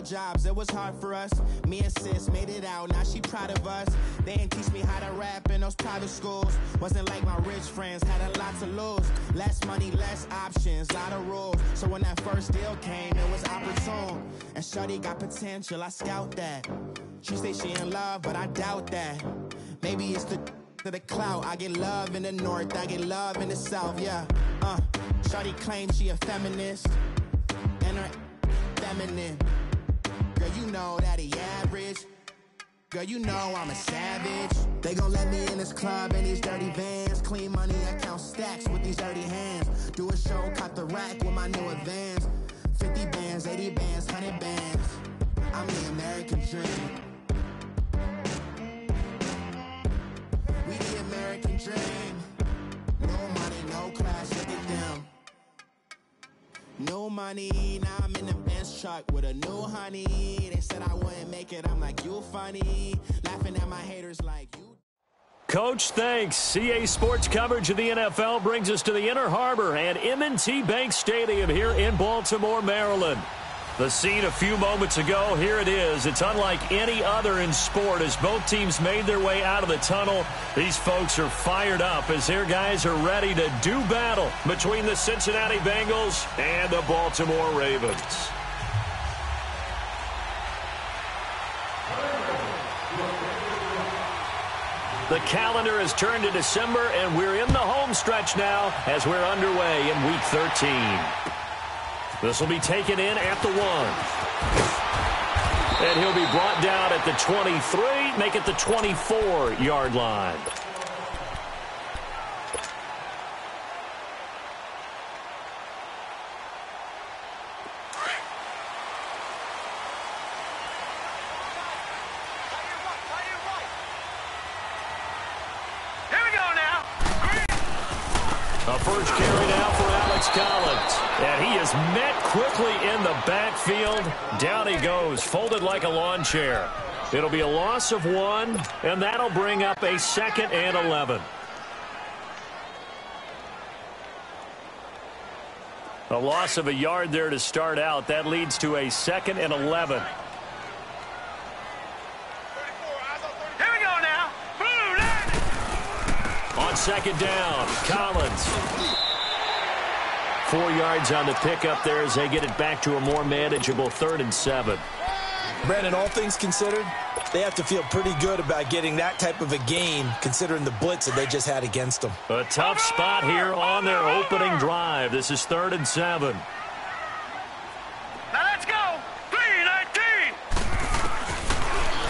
couple jobs, it was hard for us. Me and sis made it out, now she proud of us. They didn't teach me how to rap in those private schools. Wasn't like my rich friends, had a lot to lose. Less money, less options, lot of rules. So when that first deal came, it was opportune. And shorty got potential, I scout that. She say she in love, but I doubt that. Maybe it's the clout. I get love in the north, I get love in the south, yeah. Shorty claims she a feminist, and her feminine. Girl, you know that he average. Girl, you know I'm a savage. They gon' let me in this club in these dirty vans. Clean money, I count stacks with these dirty hands. Do a show, cut the rack with my new advance. 50 bands, 80 bands, 100 bands. I'm the American dream. We the American dream. No money, no class, look at them. No money, now I'm in the Benz truck with a new honey. They said I wouldn't make it, I'm like, you funny. Laughing at my haters like you. Coach, thanks. CA Sports coverage of the NFL brings us to the Inner Harbor and M&T Bank Stadium here in Baltimore, Maryland. The scene a few moments ago, here it is. It's unlike any other in sport as both teams made their way out of the tunnel. These folks are fired up as their guys are ready to do battle between the Cincinnati Bengals and the Baltimore Ravens. The calendar has turned to December, and we're in the home stretch now as we're underway in Week 13. This will be taken in at the 1. And he'll be brought down at the 23, make it the 24-yard line. A first carry now for Alex Collins. And he is met quickly in the backfield. Down he goes, folded like a lawn chair. It'll be a loss of 1, and that'll bring up a 2nd and 11. A loss of a yard there to start out. That leads to a 2nd and 11. On 2nd down, Collins. 4 yards on the pickup there as they get it back to a more manageable 3rd and 7. Brandon, all things considered, they have to feel pretty good about getting that type of a gain considering the blitz that they just had against them. A tough spot here on their opening drive. This is 3rd and 7. Now let's go. 3-19.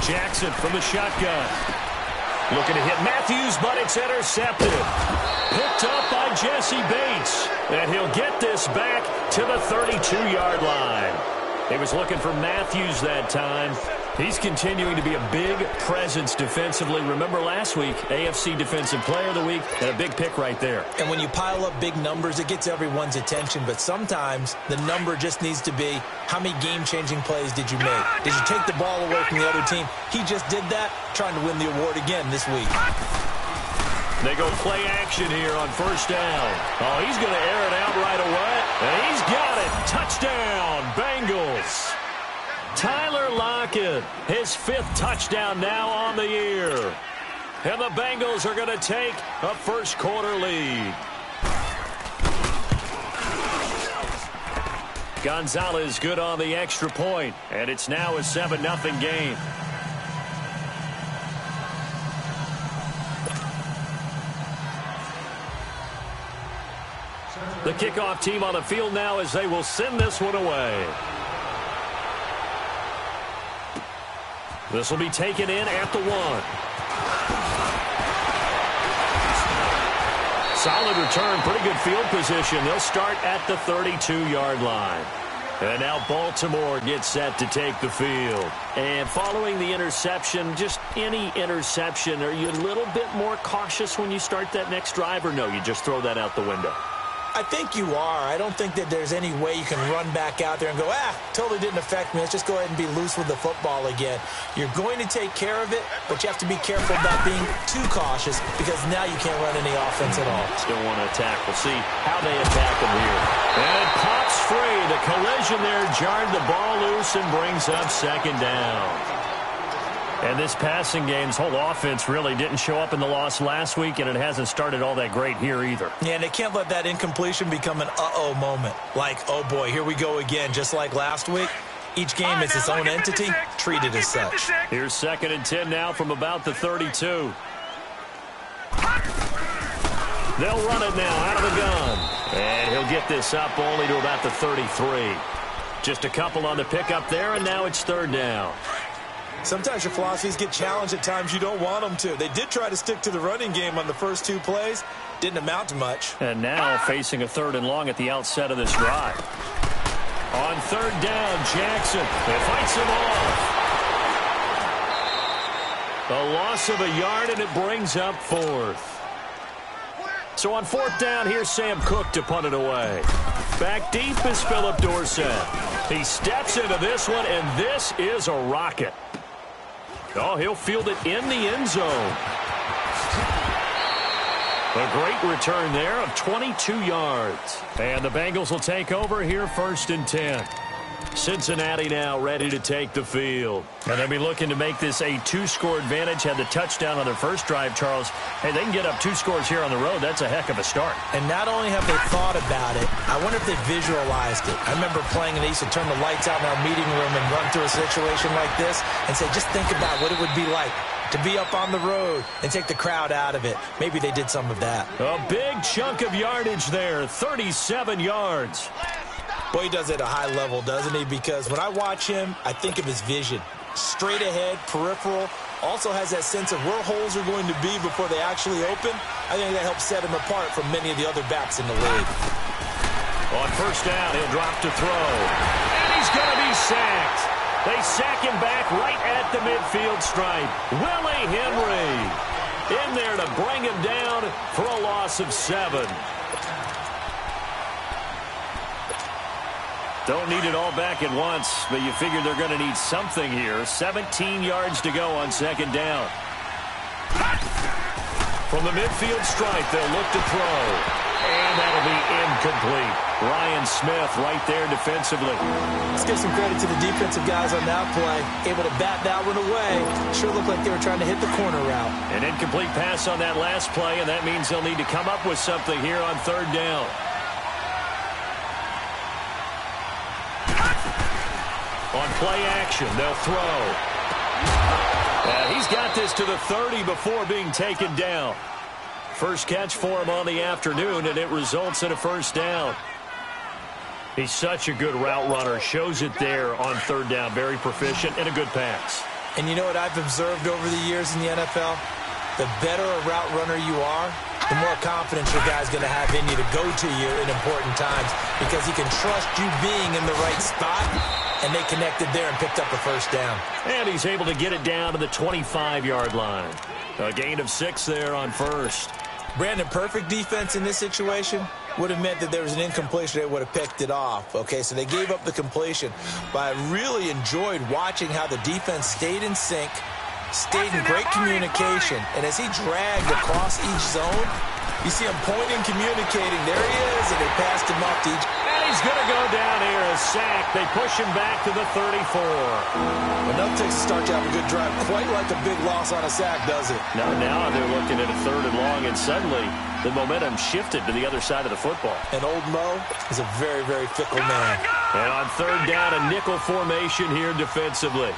Jackson from the shotgun. Looking to hit Matthews, but it's intercepted. Picked up by Jesse Bates. And he'll get this back to the 32-yard line. He was looking for Matthews that time. He's continuing to be a big presence defensively. Remember last week, AFC Defensive Player of the Week, and a big pick right there. And when you pile up big numbers, it gets everyone's attention. But sometimes the number just needs to be, how many game-changing plays did you make? Did you take the ball away from the other team? He just did that, trying to win the award again this week. They go play action here on 1st down. Oh, he's going to air it out right away. And he's got it. Touchdown, Bengals. Tyler Lockett, his 5th touchdown now on the year. And the Bengals are going to take a first-quarter lead. Gonzalez good on the extra point, and it's now a 7-0 game. The kickoff team on the field now as they will send this one away. This will be taken in at the 1. Solid return, pretty good field position. They'll start at the 32-yard line. And now Baltimore gets set to take the field. And following the interception, just any interception, are you a little bit more cautious when you start that next drive, or no, you just throw that out the window? I think you are. I don't think that there's any way you can run back out there and go, totally didn't affect me. Let's just go ahead and be loose with the football again. You're going to take care of it, but you have to be careful about being too cautious because now you can't run any offense at all. Still want to attack. We'll see how they attack him here. And it pops free. The collision there jarred the ball loose and brings up second down. And this passing game's whole offense really didn't show up in the loss last week, and it hasn't started all that great here either. Yeah, and they can't let that incompletion become an uh-oh moment. Like, oh boy, here we go again, just like last week. Each game is its own entity, treated as such. Here's 2nd and 10 now from about the 32. They'll run it now out of the gun. And he'll get this up only to about the 33. Just a couple on the pickup there, and now it's 3rd down. Sometimes your philosophies get challenged at times you don't want them to. They did try to stick to the running game on the first 2 plays. Didn't amount to much. And now facing a 3rd and long at the outset of this drive. On 3rd down, Jackson. He fights him off. A loss of a yard, and it brings up 4th. So on 4th down, here's Sam Cook to punt it away. Back deep is Philip Dorsett. He steps into this one, and this is a rocket. Oh, he'll field it in the end zone. A great return there of 22 yards. And the Bengals will take over here 1st and 10. Cincinnati now ready to take the field. And they'll be looking to make this a 2-score advantage. Had the touchdown on their first drive, Charles. Hey, they can get up 2 scores here on the road. That's a heck of a start. And not only have they thought about it, I wonder if they visualized it. I remember playing and they used to turn the lights out in our meeting room and run through a situation like this and say, just think about what it would be like to be up on the road and take the crowd out of it. Maybe they did some of that. A big chunk of yardage there, 37 yards. Boy, he does it at a high level, doesn't he? Because when I watch him, I think of his vision. Straight ahead, peripheral. Also has that sense of where holes are going to be before they actually open. I think that helps set him apart from many of the other backs in the league. On 1st down, he'll drop to throw. And he's going to be sacked. They sack him back right at the midfield stripe. Willie Henry in there to bring him down for a loss of 7. Don't need it all back at once, but you figure they're going to need something here. 17 yards to go on 2nd down. From the midfield stripe, they'll look to throw. And that'll be incomplete. Ryan Smith right there defensively. Let's give some credit to the defensive guys on that play. Able to bat that one away. Sure looked like they were trying to hit the corner route. An incomplete pass on that last play, and that means they'll need to come up with something here on 3rd down. On play action, they'll throw. And he's got this to the 30 before being taken down. First catch for him on the afternoon, and it results in a 1st down. He's such a good route runner. Shows it there on 3rd down. Very proficient and a good pass. And you know what I've observed over the years in the NFL? The better a route runner you are, the more confidence your guy's going to have in you to go to you in important times because he can trust you being in the right spot. And they connected there and picked up a 1st down. And he's able to get it down to the 25-yard line. A gain of 6 there on 1st. Brandon, perfect defense in this situation would have meant that there was an incompletion. They would have picked it off. Okay, so they gave up the completion. But I really enjoyed watching how the defense stayed in sync, stayed in great communication. And as he dragged across each zone, you see him pointing, communicating. There he is, and they passed him up to each. And he's going to go down here, a sack. They push him back to the 34. Enough takes to start to have a good drive. Quite like a big loss on a sack, does it? Now they're looking at a 3rd and long, and suddenly the momentum shifted to the other side of the football. And old Mo is a very, very fickle man. And on 3rd down, a nickel formation here defensively.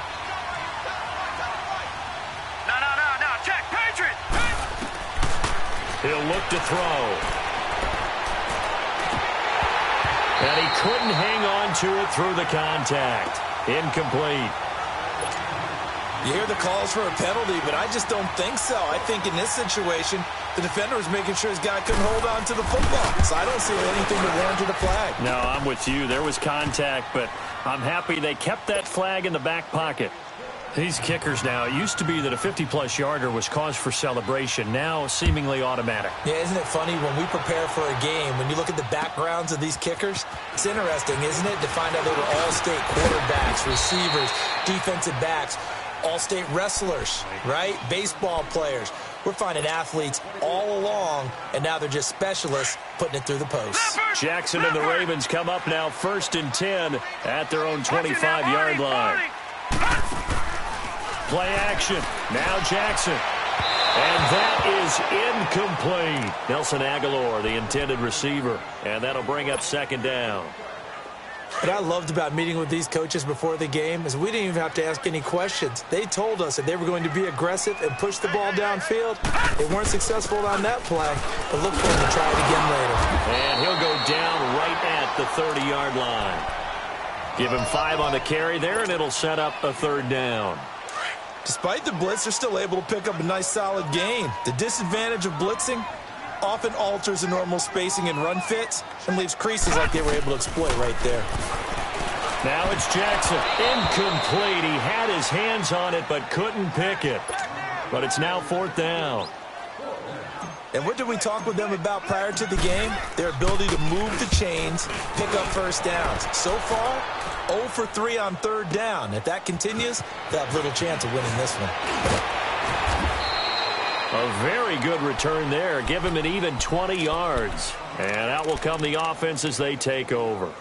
No, check, Patriot! He'll look to throw. And he couldn't hang on to it through the contact. Incomplete. You hear the calls for a penalty, but I just don't think so. I think in this situation, the defender was making sure his guy couldn't hold on to the football. So I don't see anything that warranted a flag. No, I'm with you. There was contact, but I'm happy they kept that flag in the back pocket. These kickers now, it used to be that a 50-plus yarder was cause for celebration. Now, seemingly automatic. Yeah, isn't it funny when we prepare for a game, when you look at the backgrounds of these kickers, it's interesting, isn't it, to find out they were all-state quarterbacks, receivers, defensive backs, all-state wrestlers, right? Baseball players. We're finding athletes all along, and now they're just specialists putting it through the post. Jackson and the Ravens come up now 1st and 10 at their own 25-yard line. Play action. Now Jackson. And that is incomplete. Nelson Aguilar, the intended receiver. And that'll bring up 2nd down. What I loved about meeting with these coaches before the game is we didn't even have to ask any questions. They told us that they were going to be aggressive and push the ball downfield. They weren't successful on that play, but look for them to try it again later. And he'll go down right at the 30-yard line. Give him 5 on the carry there, and it'll set up a 3rd down. Despite the blitz, they're still able to pick up a nice solid gain. The disadvantage of blitzing often alters the normal spacing and run fits and leaves creases like they were able to exploit right there. Now it's Jackson. Incomplete. He had his hands on it but couldn't pick it. But it's now 4th down. And what did we talk with them about prior to the game? Their ability to move the chains, pick up first downs. So far, 0 for 3 on 3rd down. If that continues, they'll have little chance of winning this one. A very good return there. Give him an even 20 yards. And out will come the offense as they take over.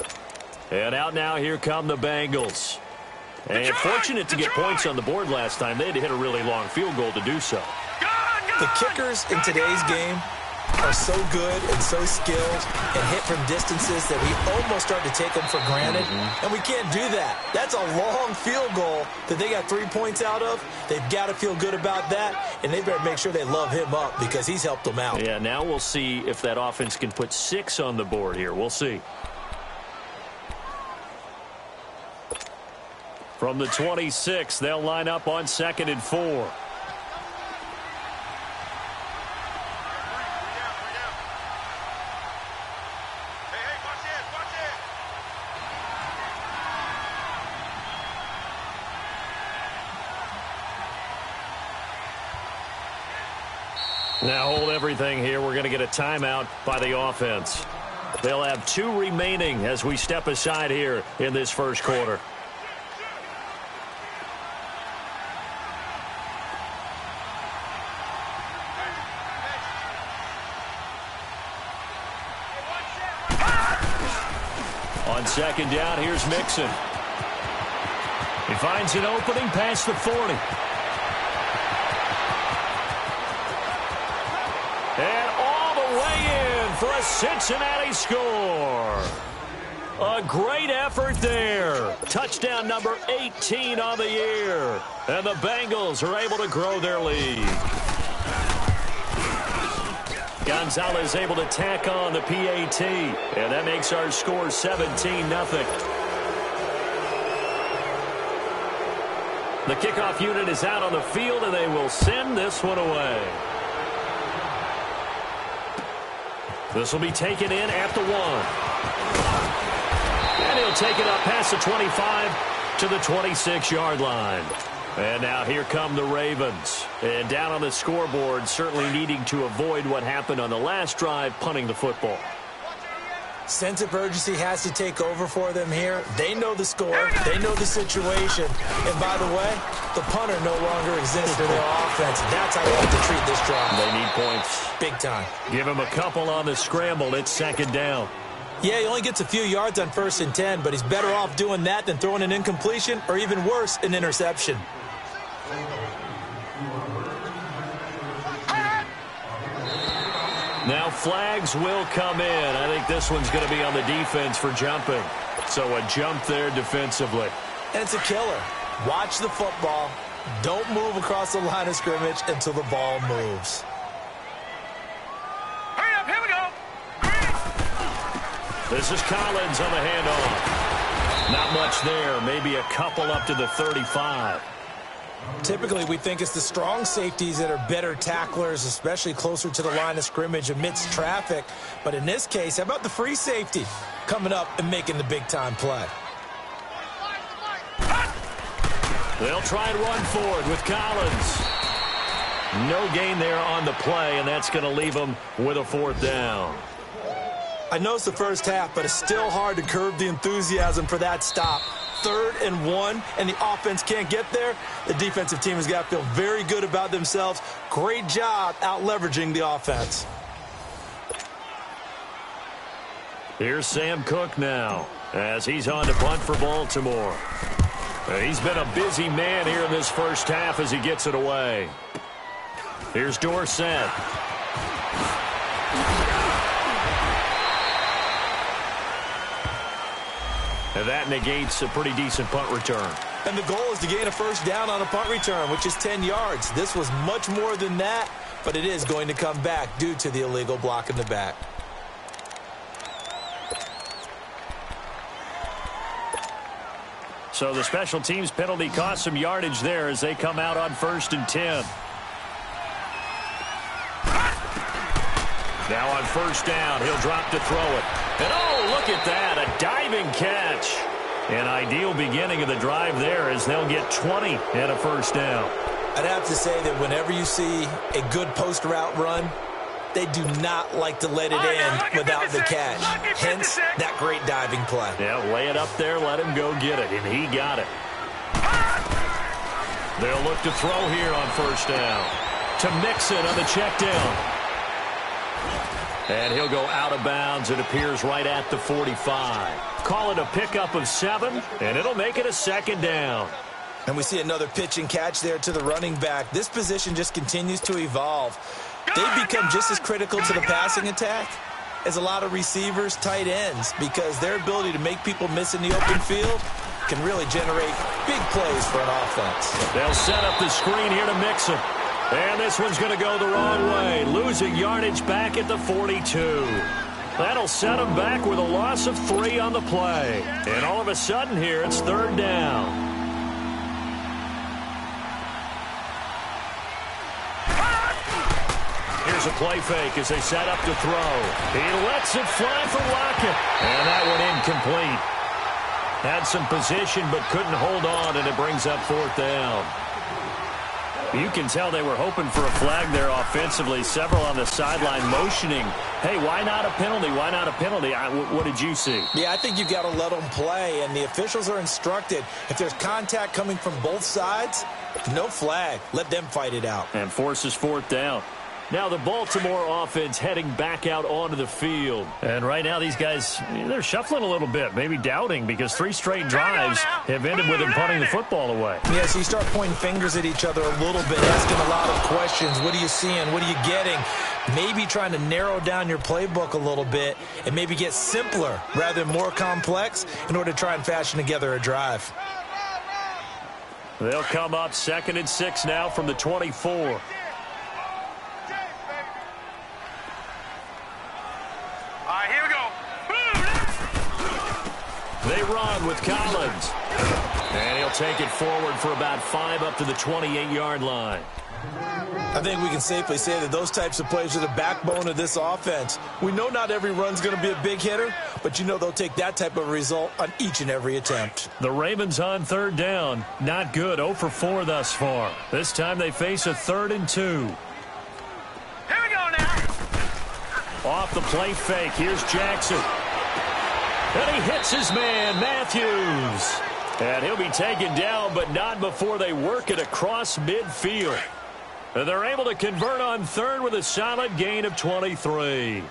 And out now, here come the Bengals. And fortunate to get points on the board last time. They had to hit a really long field goal to do so. The kickers in today's game are so good and so skilled and hit from distances that we almost start to take them for granted. And we can't do that. That's a long field goal that they got 3 points out of. They've got to feel good about that, and they better make sure they love him up because he's helped them out. Yeah, now we'll see if that offense can put 6 on the board here. We'll see. From the 26, they'll line up on 2nd and 4. Now hold everything here. We're going to get a timeout by the offense. They'll have 2 remaining as we step aside here in this first quarter. On 2nd down, here's Mixon. He finds an opening past the 40. And all the way in for a Cincinnati score. A great effort there. Touchdown number 18 on the year. And the Bengals are able to grow their lead. Gonzalez able to tack on the PAT. And that makes our score 17-0. The kickoff unit is out on the field, and they will send this one away. This will be taken in at the 1. And he'll take it up past the 25 to the 26-yard line. And now here come the Ravens. And down on the scoreboard, certainly needing to avoid what happened on the last drive, punting the football. Sense of urgency has to take over for them here. They know the score. They know the situation. And by the way, the punter no longer exists for their offense. That's how you have to treat this drive. They need points. Big time. Give him a couple on the scramble. It's 2nd down. Yeah, he only gets a few yards on 1st and 10, but he's better off doing that than throwing an incompletion or even worse, an interception. Now flags will come in. I think this one's going to be on the defense for jumping. So a jump there defensively. And it's a killer. Watch the football. Don't move across the line of scrimmage until the ball moves. Hurry up, here we go. This is Collins on the handoff. Not much there. Maybe a couple up to the 35. Typically, we think it's the strong safeties that are better tacklers, especially closer to the line of scrimmage amidst traffic. But in this case, how about the free safety coming up and making the big-time play? They'll try and run forward with Collins. No gain there on the play, and that's going to leave them with a 4th down. I know it's the first half, but it's still hard to curb the enthusiasm for that stop. 3rd and 1, and the offense can't get there. The defensive team has got to feel very good about themselves. Great job out leveraging the offense. Here's Sam Cook now as he's on to punt for Baltimore. He's been a busy man here in this first half as he gets it away. Here's Dorsett. And that negates a pretty decent punt return. And the goal is to gain a 1st down on a punt return, which is 10 yards. This was much more than that, but it is going to come back due to the illegal block in the back. So the special teams penalty cost some yardage there as they come out on 1st and 10. Now on 1st down, he'll drop to throw it. And oh, look at that, a diving catch. An ideal beginning of the drive there as they'll get 20 and a 1st down. I'd have to say that whenever you see a good post route run, they do not like to let it in without the catch. Hence, that great diving play. Yeah, lay it up there, let him go get it, and he got it. They'll look to throw here on 1st down. To Mixon on the check down. And he'll go out of bounds. It appears right at the 45. Call it a pickup of 7, and it'll make it a 2nd down. And we see another pitch and catch there to the running back. This position just continues to evolve. They've become just as critical to the passing attack as a lot of receivers, tight ends, because their ability to make people miss in the open field can really generate big plays for an offense. They'll set up the screen here to Mixon. And this one's going to go the wrong way, losing yardage back at the 42. That'll set him back with a loss of 3 on the play. And all of a sudden here, it's 3rd down. Here's a play fake as they set up to throw. He lets it fly for Lockett. And that one incomplete. Had some position but couldn't hold on, and it brings up 4th down. You can tell they were hoping for a flag there offensively. Several on the sideline motioning, hey, why not a penalty? Why not a penalty? What did you see? Yeah, I think you've got to let them play, and the officials are instructed. If there's contact coming from both sides, no flag. Let them fight it out. And forces 4th down. Now the Baltimore offense heading back out onto the field. And right now these guys, they're shuffling a little bit, maybe doubting, because 3 straight drives have ended with them punting the football away. Yeah, so you start pointing fingers at each other a little bit, asking a lot of questions. What are you seeing? What are you getting? Maybe trying to narrow down your playbook a little bit and maybe get simpler rather than more complex in order to try and fashion together a drive. They'll come up 2nd and 6 now from the 24. They run with Collins. And he'll take it forward for about 5 up to the 28-yard line. I think we can safely say that those types of plays are the backbone of this offense. We know not every run's going to be a big hitter, but you know they'll take that type of result on each and every attempt. The Ravens on 3rd down. Not good. 0 for 4 thus far. This time they face a 3rd and 2. Here we go now. Off the play fake. Here's Jackson. And he hits his man, Matthews. And he'll be taken down, but not before they work it across midfield. And they're able to convert on 3rd with a solid gain of 23. 4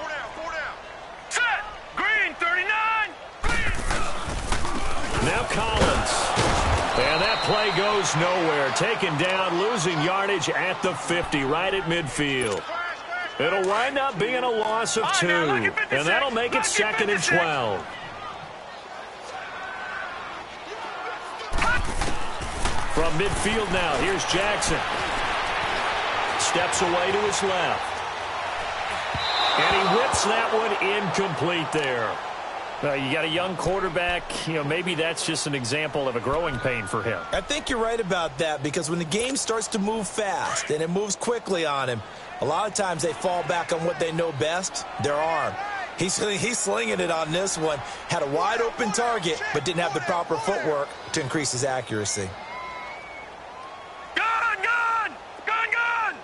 down, 4 down. Set. Green, 39. Now Collins. And that play goes nowhere. Taken down, losing yardage at the 50, right at midfield. It'll wind up being a loss of 2, and that'll make it 2nd and 12. From midfield now, here's Jackson. Steps away to his left. And he whips that one incomplete there. You got a young quarterback, maybe that's just an example of a growing pain for him. I think you're right about that, because when the game starts to move fast and it moves quickly on him, a lot of times they fall back on what they know best, their arm. He's slinging it on this one. Had a wide open target, but didn't have the proper footwork to increase his accuracy. Gun, gun! Gun, gun!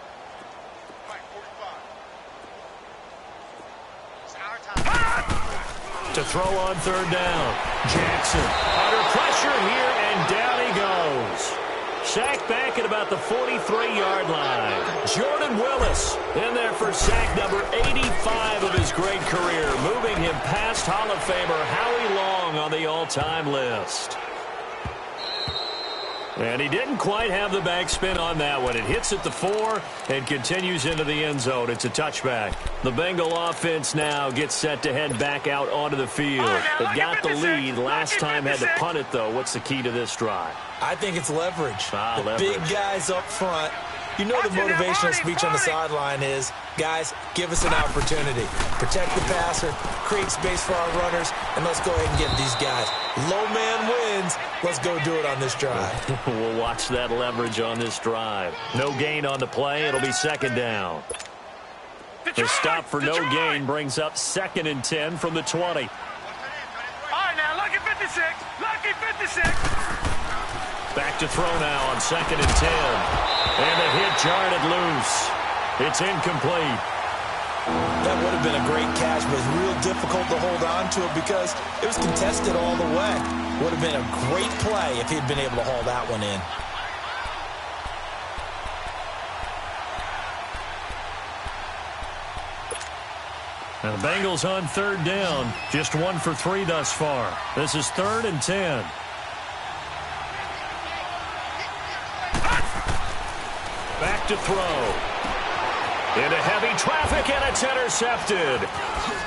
To throw on third down. Jackson under pressure here, and down he goes. Sack back at about the 43-yard line. Jordan Willis in there for sack number 85 of his great career, moving him past Hall of Famer Howie Long on the all-time list. And he didn't quite have the backspin on that one. It hits at the 4 and continues into the end zone. It's a touchback. The Bengal offense now gets set to head back out onto the field. They got the lead. Last time had to punt it, though. What's the key to this drive? I think it's leverage. The leverage. Big guys up front. You know the motivational speech on the sideline is, guys, give us an opportunity. Protect the passer, create space for our runners, and let's go ahead and get these guys. Low man wins. Let's go do it on this drive. We'll watch that leverage on this drive. No gain on the play. It'll be second down. The stop for no gain brings up 2nd and 10 from the 20. All right, now, lucky 56. Lucky 56. Back to throw now on 2nd and 10. And the hit jarred it loose. It's incomplete. That would have been a great catch, but it's real difficult to hold on to it because it was contested all the way. Would have been a great play if he'd been able to haul that one in. Now the Bengals on third down. Just 1 for 3 thus far. This is 3rd and 10. Back to throw. Into heavy traffic, and it's intercepted.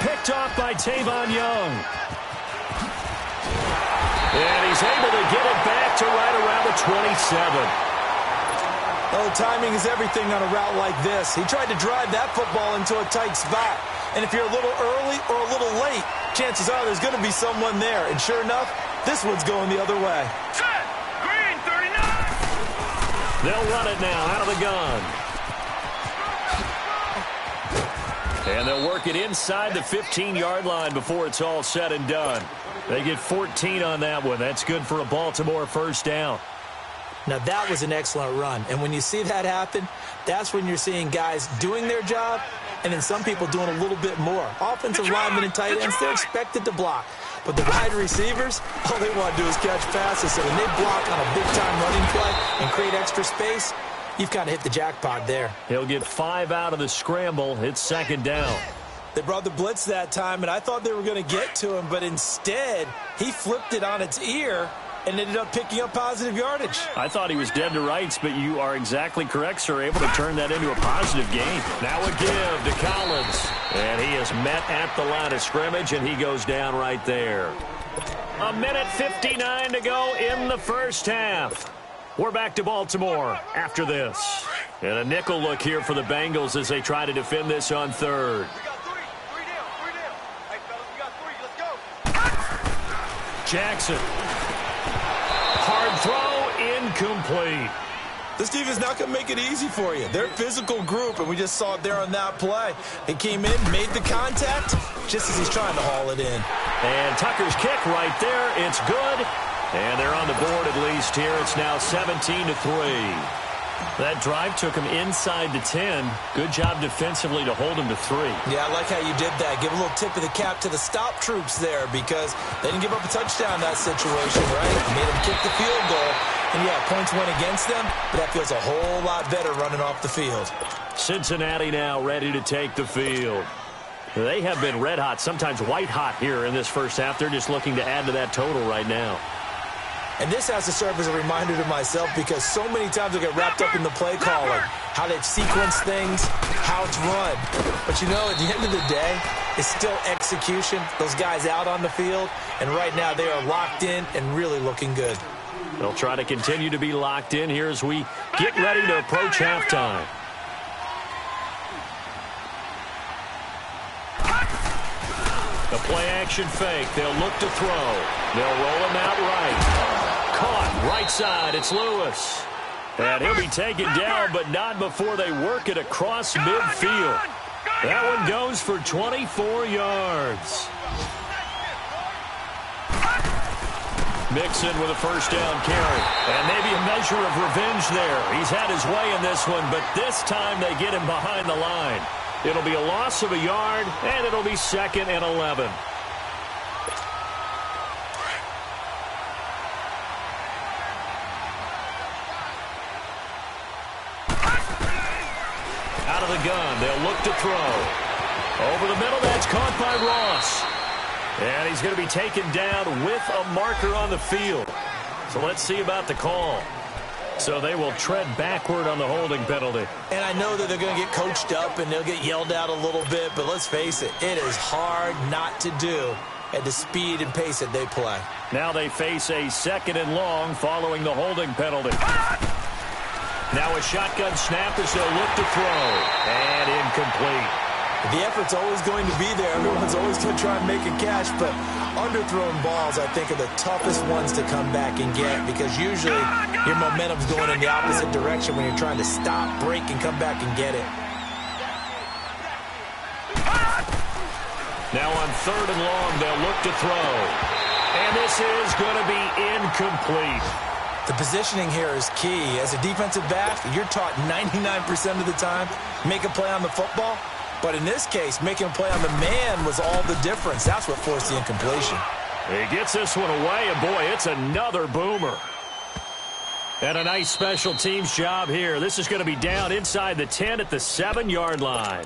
Picked off by Tavon Young. And he's able to get it back to right around the 27. Oh, timing is everything on a route like this. He tried to drive that football into a tight spot. And if you're a little early or a little late, chances are there's going to be someone there. And sure enough, this one's going the other way. Set. Green 39. They'll run it now out of the gun. And they'll work it inside the 15-yard line before it's all said and done. They get 14 on that one. That's good for a Baltimore first down. Now, that was an excellent run. And when you see that happen, that's when you're seeing guys doing their job and then some people doing a little bit more. Offensive linemen and tight ends, they're expected to block. But the wide receivers, all they want to do is catch passes. So when they block on a big-time running play and create extra space, you've kind of hit the jackpot there. He'll get 5 out of the scramble. It's second down. They brought the blitz that time, and I thought they were going to get to him, but instead he flipped it on its ear and ended up picking up positive yardage. I thought he was dead to rights, but you are exactly correct, sir. Able to turn that into a positive gain. Now a give to Collins. And he is met at the line of scrimmage, and he goes down right there. 1:59 to go in the first half. We're back to Baltimore after this. And a nickel look here for the Bengals as they try to defend this on third. Jackson. Hard throw, incomplete. This defense is not going to make it easy for you. They're a physical group, and we just saw it there on that play. He came in, made the contact, just as he's trying to haul it in. And Tucker's kick right there. It's good. And they're on the board at least here. It's now 17-3. That drive took him inside the 10. Good job defensively to hold him to 3. Yeah, I like how you did that. Give a little tip of the cap to the stop troops there because they didn't give up a touchdown in that situation, right? Made them kick the field goal. And, yeah, points went against them, but that feels a whole lot better running off the field. Cincinnati now ready to take the field. They have been red hot, sometimes white hot here in this first half. They're just looking to add to that total right now. And this has to serve as a reminder to myself because so many times I get wrapped up in the play calling, how they've sequenced things, how it's run. But, you know, at the end of the day, it's still execution. Those guys out on the field, and right now they are locked in and really looking good. They'll try to continue to be locked in here as we get ready to approach halftime. The play-action fake. They'll look to throw. They'll roll him out right. Caught right side. It's Lewis. And he'll be taken down, but not before they work it across midfield. That one goes for 24 yards. Mixon with a first down carry. And maybe a measure of revenge there. He's had his way in this one, but this time they get him behind the line. It'll be a loss of a yard, and it'll be 2nd and 11. Out of the gun, they'll look to throw. Over the middle, that's caught by Ross. And he's going to be taken down with a marker on the field. So let's see about the call. So they will tread backward on the holding penalty. And I know that they're going to get coached up and they'll get yelled at a little bit, but let's face it, it is hard not to do at the speed and pace that they play. Now they face a 2nd and long following the holding penalty. Now a shotgun snap as they'll look to throw. And incomplete. The effort's always going to be there. Everyone's always going to try and make a catch, but underthrown balls, I think, are the toughest ones to come back and get because usually your momentum's going in the opposite direction when you're trying to stop, break, and come back and get it. Now on 3rd and long, they'll look to throw. And this is going to be incomplete. The positioning here is key. As a defensive back, you're taught 99% of the time, make a play on the football. But in this case, making a play on the man was all the difference. That's what forced the incompletion. He gets this one away, and boy, it's another boomer. And a nice special teams job here. This is going to be down inside the 10 at the 7-yard line.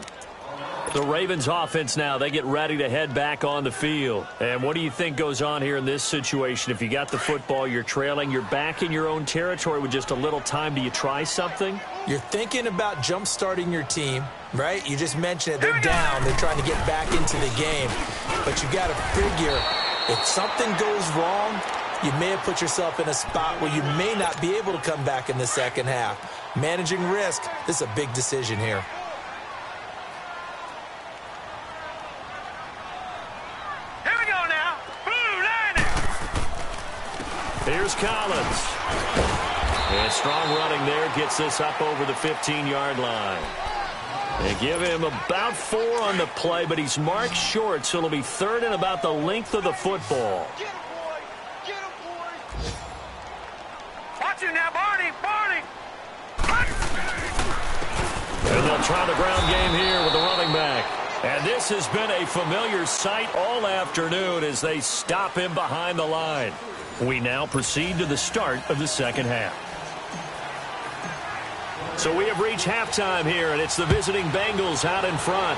The Ravens offense now, they get ready to head back on the field. And what do you think goes on here in this situation? If you got the football, you're trailing, you're back in your own territory with just a little time. Do you try something? You're thinking about jump-starting your team, right? You just mentioned it. They're down. They're trying to get back into the game. But you got to figure if something goes wrong, you may have put yourself in a spot where you may not be able to come back in the second half. Managing risk, this is a big decision here. Here's Collins. And strong running there gets this up over the 15-yard line. They give him about 4 on the play, but he's marked short, so it'll be 3rd and about the length of the football. Get him, boy. Get him, boy. Watch him now, Barney. Barney. And they'll try the ground game here with the running back. And this has been a familiar sight all afternoon as they stop him behind the line. We now proceed to the start of the second half. So we have reached halftime here, and it's the visiting Bengals out in front.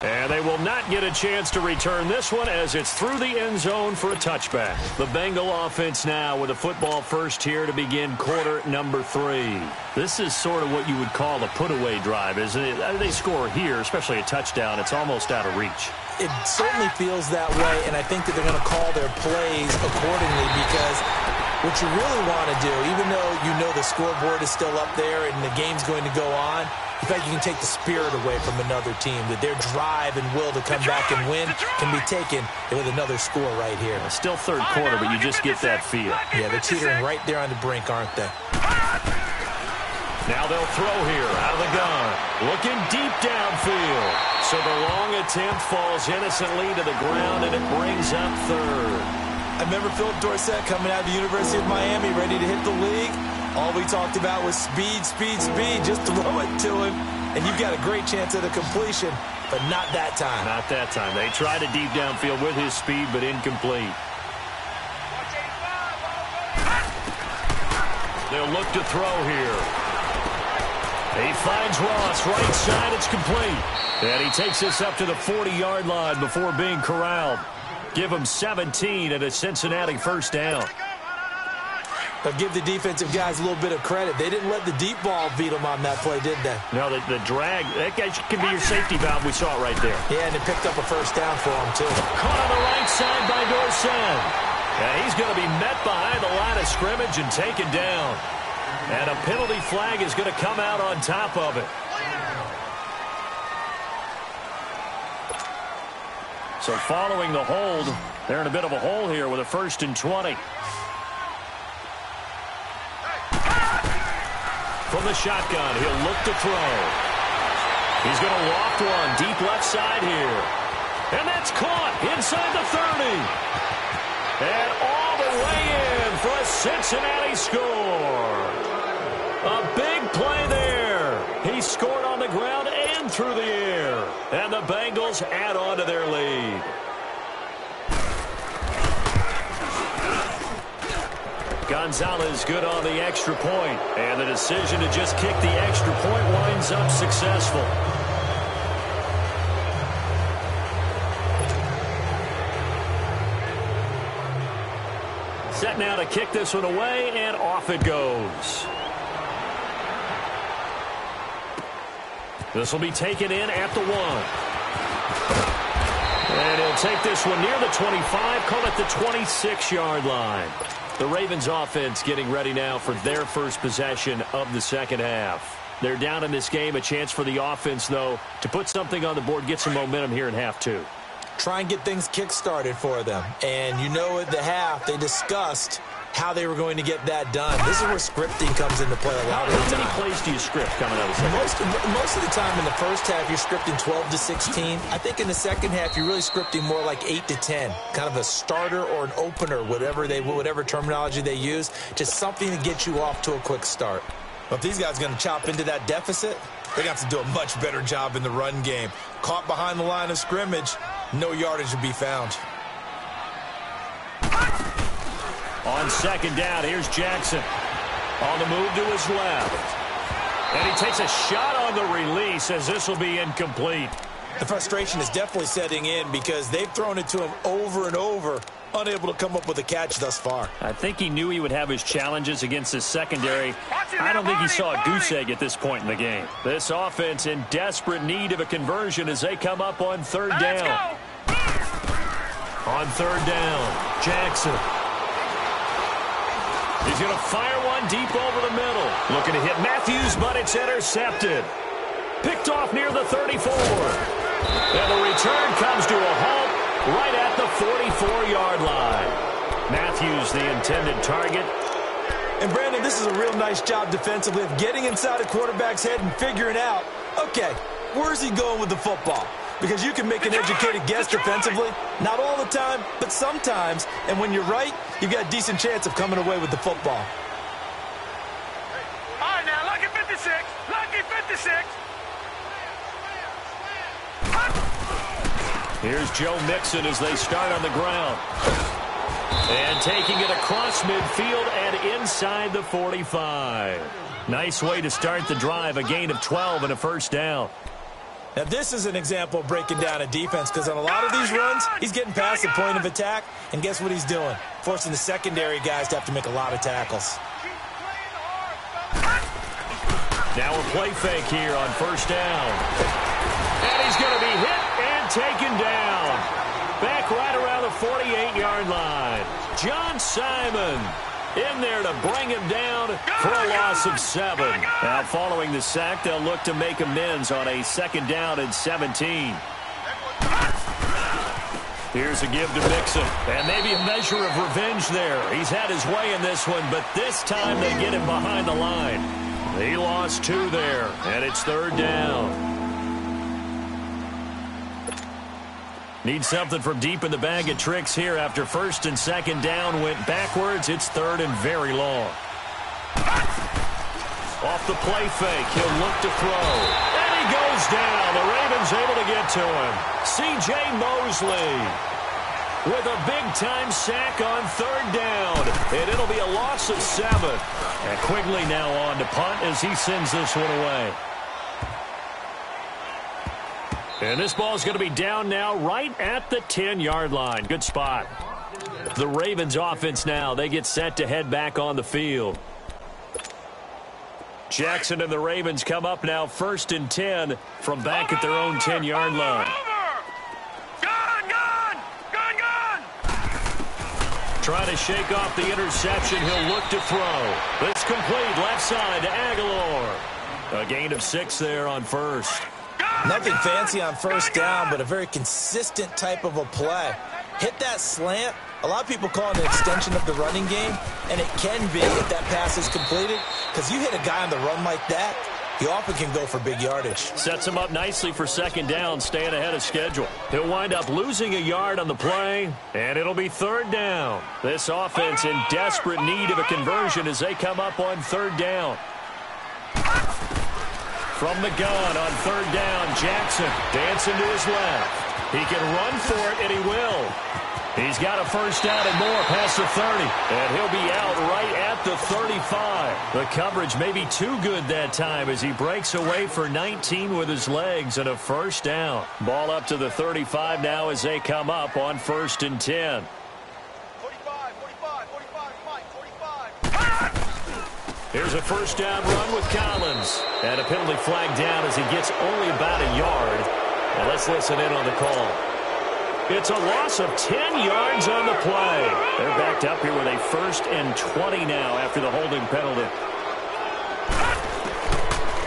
And they will not get a chance to return this one as it's through the end zone for a touchback. The Bengal offense now with a football first here to begin quarter number 3. This is sort of what you would call a put-away drive, isn't it? They score here, especially a touchdown. It's almost out of reach. It certainly feels that way, and I think that they're going to call their plays accordingly because what you really want to do, even though you know the scoreboard is still up there and the game's going to go on, in fact, you can take the spirit away from another team, that their drive and will to come back and win can be taken with another score right here. It's still third quarter, but you just get that feel. Yeah, they're teetering right there on the brink, aren't they? Now they'll throw here out of the gun. Looking deep downfield. So the long attempt falls innocently to the ground, and it brings up 3rd. I remember Philip Dorsett coming out of the University of Miami ready to hit the league. All we talked about was speed, speed, speed. Just throw it to him, and you've got a great chance at a completion, but not that time. Not that time. They tried a deep downfield with his speed, but incomplete. They'll look to throw here. He finds Ross, right side, it's complete. And he takes this up to the 40-yard line before being corralled. Give him 17 at a Cincinnati first down. But give the defensive guys a little bit of credit. They didn't let the deep ball beat them on that play, did they? No, the drag, that guy can be your safety valve. We saw it right there. Yeah, and they picked up a first down for him, too. Caught on the right side by Dorsett. And he's going to be met behind the line of scrimmage and taken down. And a penalty flag is going to come out on top of it. So following the hold, they're in a bit of a hole here with a 1st and 20. From the shotgun, he'll look to throw. He's going to loft one deep left side here. And that's caught inside the 30. And all the way in for a Cincinnati score. A big play there. He scored on the ground and through the air. And the Bengals add on to their lead. Gonzalez good on the extra point. And the decision to just kick the extra point winds up successful. Set now to kick this one away, and off it goes. This will be taken in at the 1. And he'll take this one near the 25, call it the 26-yard line. The Ravens offense getting ready now for their first possession of the second half. They're down in this game, a chance for the offense, though, to put something on the board, get some momentum here in half 2. Try and get things kick-started for them. And you know at the half, they discussed how they were going to get that done. This is where scripting comes into play a lot of the time. How many plays do you script coming out of the second half? Most of the time in the first half, you're scripting 12 to 16. I think in the second half, you're really scripting more like 8 to 10. Kind of a starter or an opener, whatever terminology they use. Just something to get you off to a quick start. But if these guys are going to chop into that deficit, they're going to have to do a much better job in the run game. Caught behind the line of scrimmage, no yardage to be found. On second down, here's Jackson. On the move to his left. And he takes a shot on the release as this will be incomplete. The frustration is definitely setting in because they've thrown it to him over and over, unable to come up with a catch thus far. I think he knew he would have his challenges against his secondary. I don't think he saw a goose egg at this point in the game. This offense in desperate need of a conversion as they come up on third down. On third down, Jackson. He's going to fire one deep over the middle. Looking to hit Matthews, but it's intercepted. Picked off near the 34. And the return comes to a halt right at the 44-yard line. Matthews, the intended target. And, Brandon, this is a real nice job defensively of getting inside a quarterback's head and figuring out, okay, where's he going with the football? Because you can make an educated guess defensively. Not all the time, but sometimes. And when you're right, you've got a decent chance of coming away with the football. All right, now, lucky 56. Lucky 56. Here's Joe Mixon as they start on the ground. And taking it across midfield and inside the 45. Nice way to start the drive, a gain of 12 and a first down. Now, this is an example of breaking down a defense because on a lot of these runs, he's getting past the point of attack, and guess what he's doing? Forcing the secondary guys to have to make a lot of tackles. Now a play fake here on first down. And he's going to be hit and taken down. Back right around the 48-yard line. John Simon in there to bring him down for a loss of 7. Now, following the sack, they'll look to make amends on a second down and 17. Here's a give to Mixon. And maybe a measure of revenge there. He's had his way in this one, but this time they get him behind the line. He lost 2 there, and it's third down. Need something from deep in the bag of tricks here after first and second down went backwards. It's third and very long. Off the play fake, he'll look to throw. And he goes down. The Ravens able to get to him. C.J. Mosley with a big-time sack on third down. And it'll be a loss of 7. And Quigley now on to punt as he sends this one away. And this ball is going to be down now right at the 10-yard line. Good spot. The Ravens offense now, they get set to head back on the field. Jackson and the Ravens come up now first and 10 from back at their own 10-yard line. Trying to shake off the interception. He'll look to throw. It's complete left side to Aguilar. A gain of 6 there on first. Nothing fancy on first down, but a very consistent type of a play. Hit that slant, A lot of people call it an extension of the running game, and it can be if that pass is completed, because you hit a guy on the run like that, he often can go for big yardage. Sets him up nicely for second down, staying ahead of schedule. He'll wind up losing a yard on the play, and it'll be third down. This offense in desperate need of a conversion as they come up on third down. From the gun on third down, Jackson dancing to his left. He can run for it, and he will. He's got a first down and more past the 30, and he'll be out right at the 35. The coverage may be too good that time as he breaks away for 19 with his legs and a first down. Ball up to the 35 now as they come up on 1st and 10. 45, 45. Here's a first down run with Collins. And a penalty flag down as he gets only about a yard. And let's listen in on the call. It's a loss of 10 yards on the play. They're backed up here with a 1st and 20 now after the holding penalty.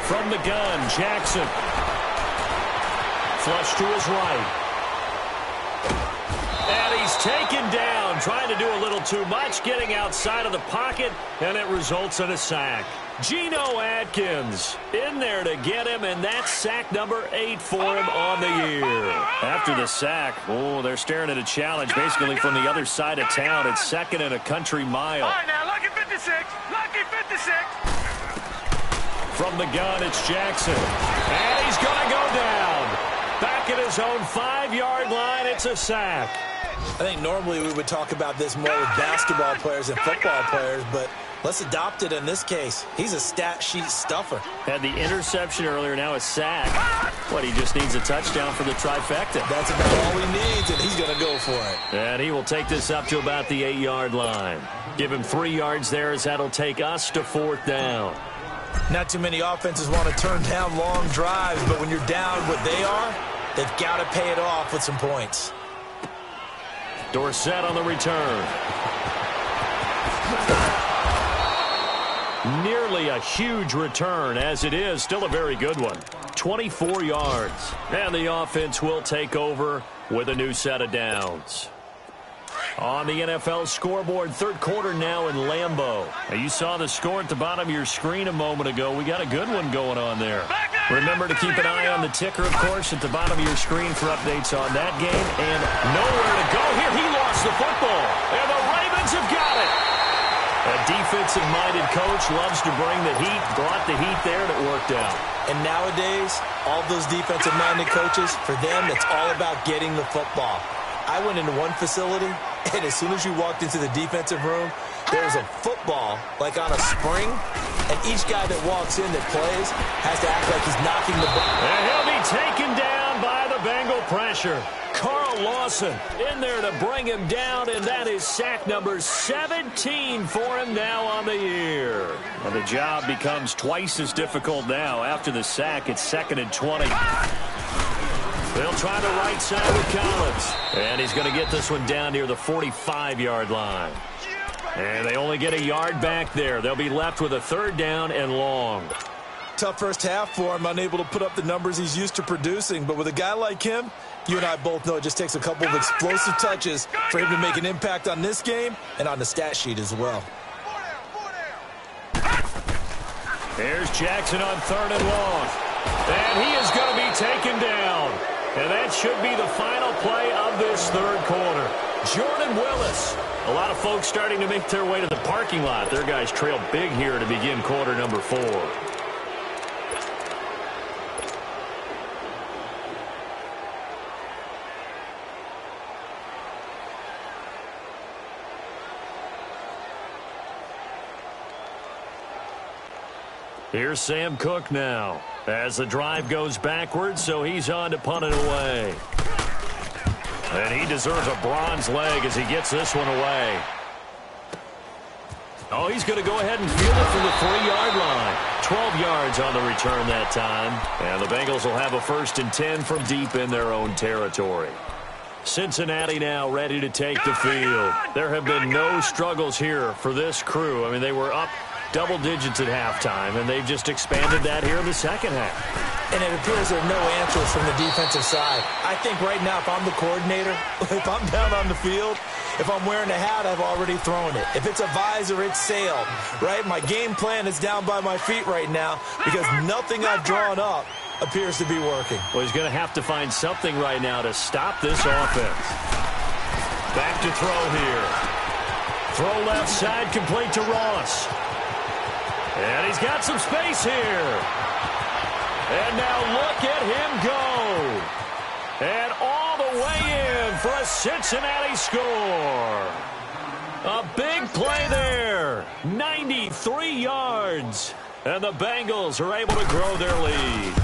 From the gun, Jackson. Flush to his right. And he's taken down, trying to do a little too much, getting outside of the pocket, and it results in a sack. Geno Atkins in there to get him, and that's sack number 8 for him on the year. After the sack, they're staring at a challenge basically from the other side of town. It's 2nd and a country mile. All right, now, lucky 56. Lucky 56. From the gun, it's Jackson. And he's going to go down. Back at his own 5-yard line, it's a sack. I think normally we would talk about this more with basketball players and football players, but let's adopt it in this case. He's a stat sheet stuffer. Had the interception earlier, now a sack. What, he just needs a touchdown for the trifecta. That's about all he needs, and he's going to go for it. And he will take this up to about the 8-yard line. Give him 3 yards there as that'll take us to 4th down. Not too many offenses want to turn down long drives, but when you're down what they are, they've got to pay it off with some points. Dorsett on the return. Nearly a huge return, as it is still a very good one. 24 yards. And the offense will take over with a new set of downs. On the NFL scoreboard, 3rd quarter now in Lambeau. Now, you saw the score at the bottom of your screen a moment ago. We got a good one going on there. Remember to keep an eye on the ticker, of course, at the bottom of your screen for updates on that game. And nowhere to go here. He lost the football. And the Ravens have got it. A defensive-minded coach loves to bring the heat, brought the heat there, and it worked out. And nowadays, all those defensive-minded coaches, for them, it's all about getting the football. I went into one facility, and as soon as you walked into the defensive room, there was a football, like on a spring, and each guy that walks in that plays has to act like he's knocking the ball. And he'll be taken down by the Bengal pressure. Carl Lawson in there to bring him down, and that is sack number 17 for him now on the year. And the job becomes twice as difficult now. After the sack, it's 2nd and 20. They'll try the right side with Collins. And he's going to get this one down near the 45-yard line. And they only get a yard back there. They'll be left with a 3rd down and long. Tough first half for him, unable to put up the numbers he's used to producing. But with a guy like him, you and I both know it just takes a couple of explosive touches for him to make an impact on this game and on the stat sheet as well. There's Jackson on 3rd and long. And he is going to be taken down. And that should be the final play of this 3rd quarter. Jordan Willis. A lot of folks starting to make their way to the parking lot. Their guys trail big here to begin quarter number 4. Here's Sam Cook now as the drive goes backwards, so he's on to punt it away. And he deserves a bronze leg as he gets this one away. Oh, he's going to go ahead and field it from the 3-yard line. 12 yards on the return that time. And the Bengals will have a 1st and 10 from deep in their own territory. Cincinnati now ready to take the field. There have been no struggles here for this crew. I mean, they were up double digits at halftime, and they've just expanded that here in the second half. And it appears there are no answers from the defensive side. I think right now, if I'm the coordinator, if I'm down on the field, if I'm wearing a hat, I've already thrown it. If it's a visor, it's sailed, right? My game plan is down by my feet right now because nothing I've drawn up appears to be working. Well, he's going to have to find something right now to stop this offense. Back to throw here. Throw left side, complete to Ross. And he's got some space here. And now look at him go. And all the way in for a Cincinnati score. A big play there. 93 yards. And the Bengals are able to grow their lead.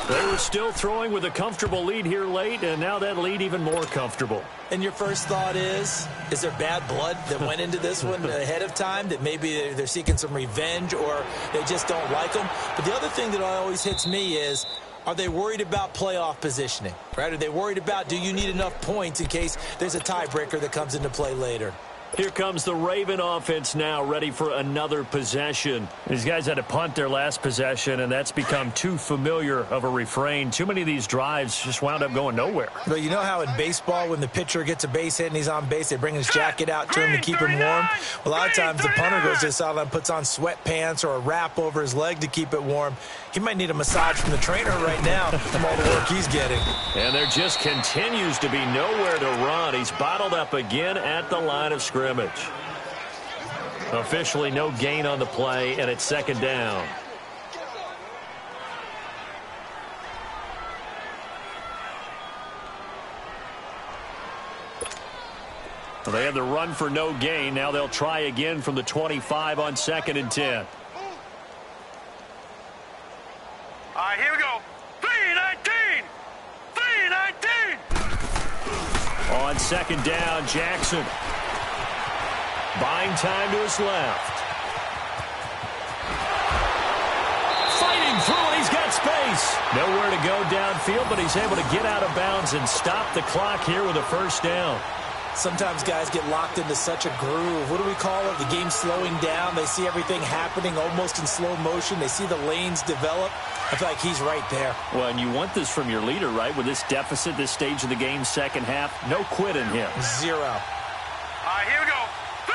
They were still throwing with a comfortable lead here late, and now that lead even more comfortable. And your first thought is there bad blood that went into this one ahead of time, that maybe they're seeking some revenge or they just don't like them? But the other thing that always hits me is, are they worried about playoff positioning, right? Are they worried about, do you need enough points in case there's a tiebreaker that comes into play later? Here comes the Raven offense now, ready for another possession. These guys had to punt their last possession, and that's become too familiar of a refrain. Too many of these drives just wound up going nowhere. But you know how in baseball, when the pitcher gets a base hit and he's on base, they bring his jacket out to him to keep him warm? A lot of times the punter goes to the sideline, puts on sweatpants or a wrap over his leg to keep it warm. He might need a massage from the trainer right now from all the work he's getting. And there just continues to be nowhere to run. He's bottled up again at the line of scrimmage. Officially no gain on the play, and it's second down. Well, they had the run for no gain. Now they'll try again from the 25 on 2nd and 10. All right, here we go. 3-19. 3-19. On 2nd down, Jackson. Buying time to his left. Fighting through, and he's got space. Nowhere to go downfield, but he's able to get out of bounds and stop the clock here with a first down. Sometimes guys get locked into such a groove. What do we call it? The game slowing down. They see everything happening almost in slow motion. They see the lanes develop. I feel like he's right there. Well, and you want this from your leader, right? With this deficit, this stage of the game, second half, no quit in him. Zero. All right, here we go. 3-19.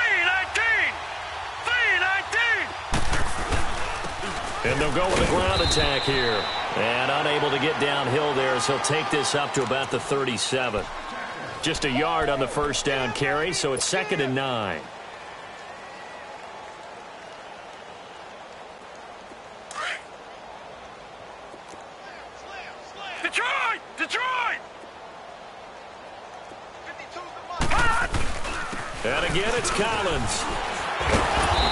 3-19. And they'll go with a ground attack here. And unable to get downhill there as he'll take this up to about the 37. Just a yard on the first down carry, so it's 2nd and 9. Detroit! Detroit! And again, it's Collins.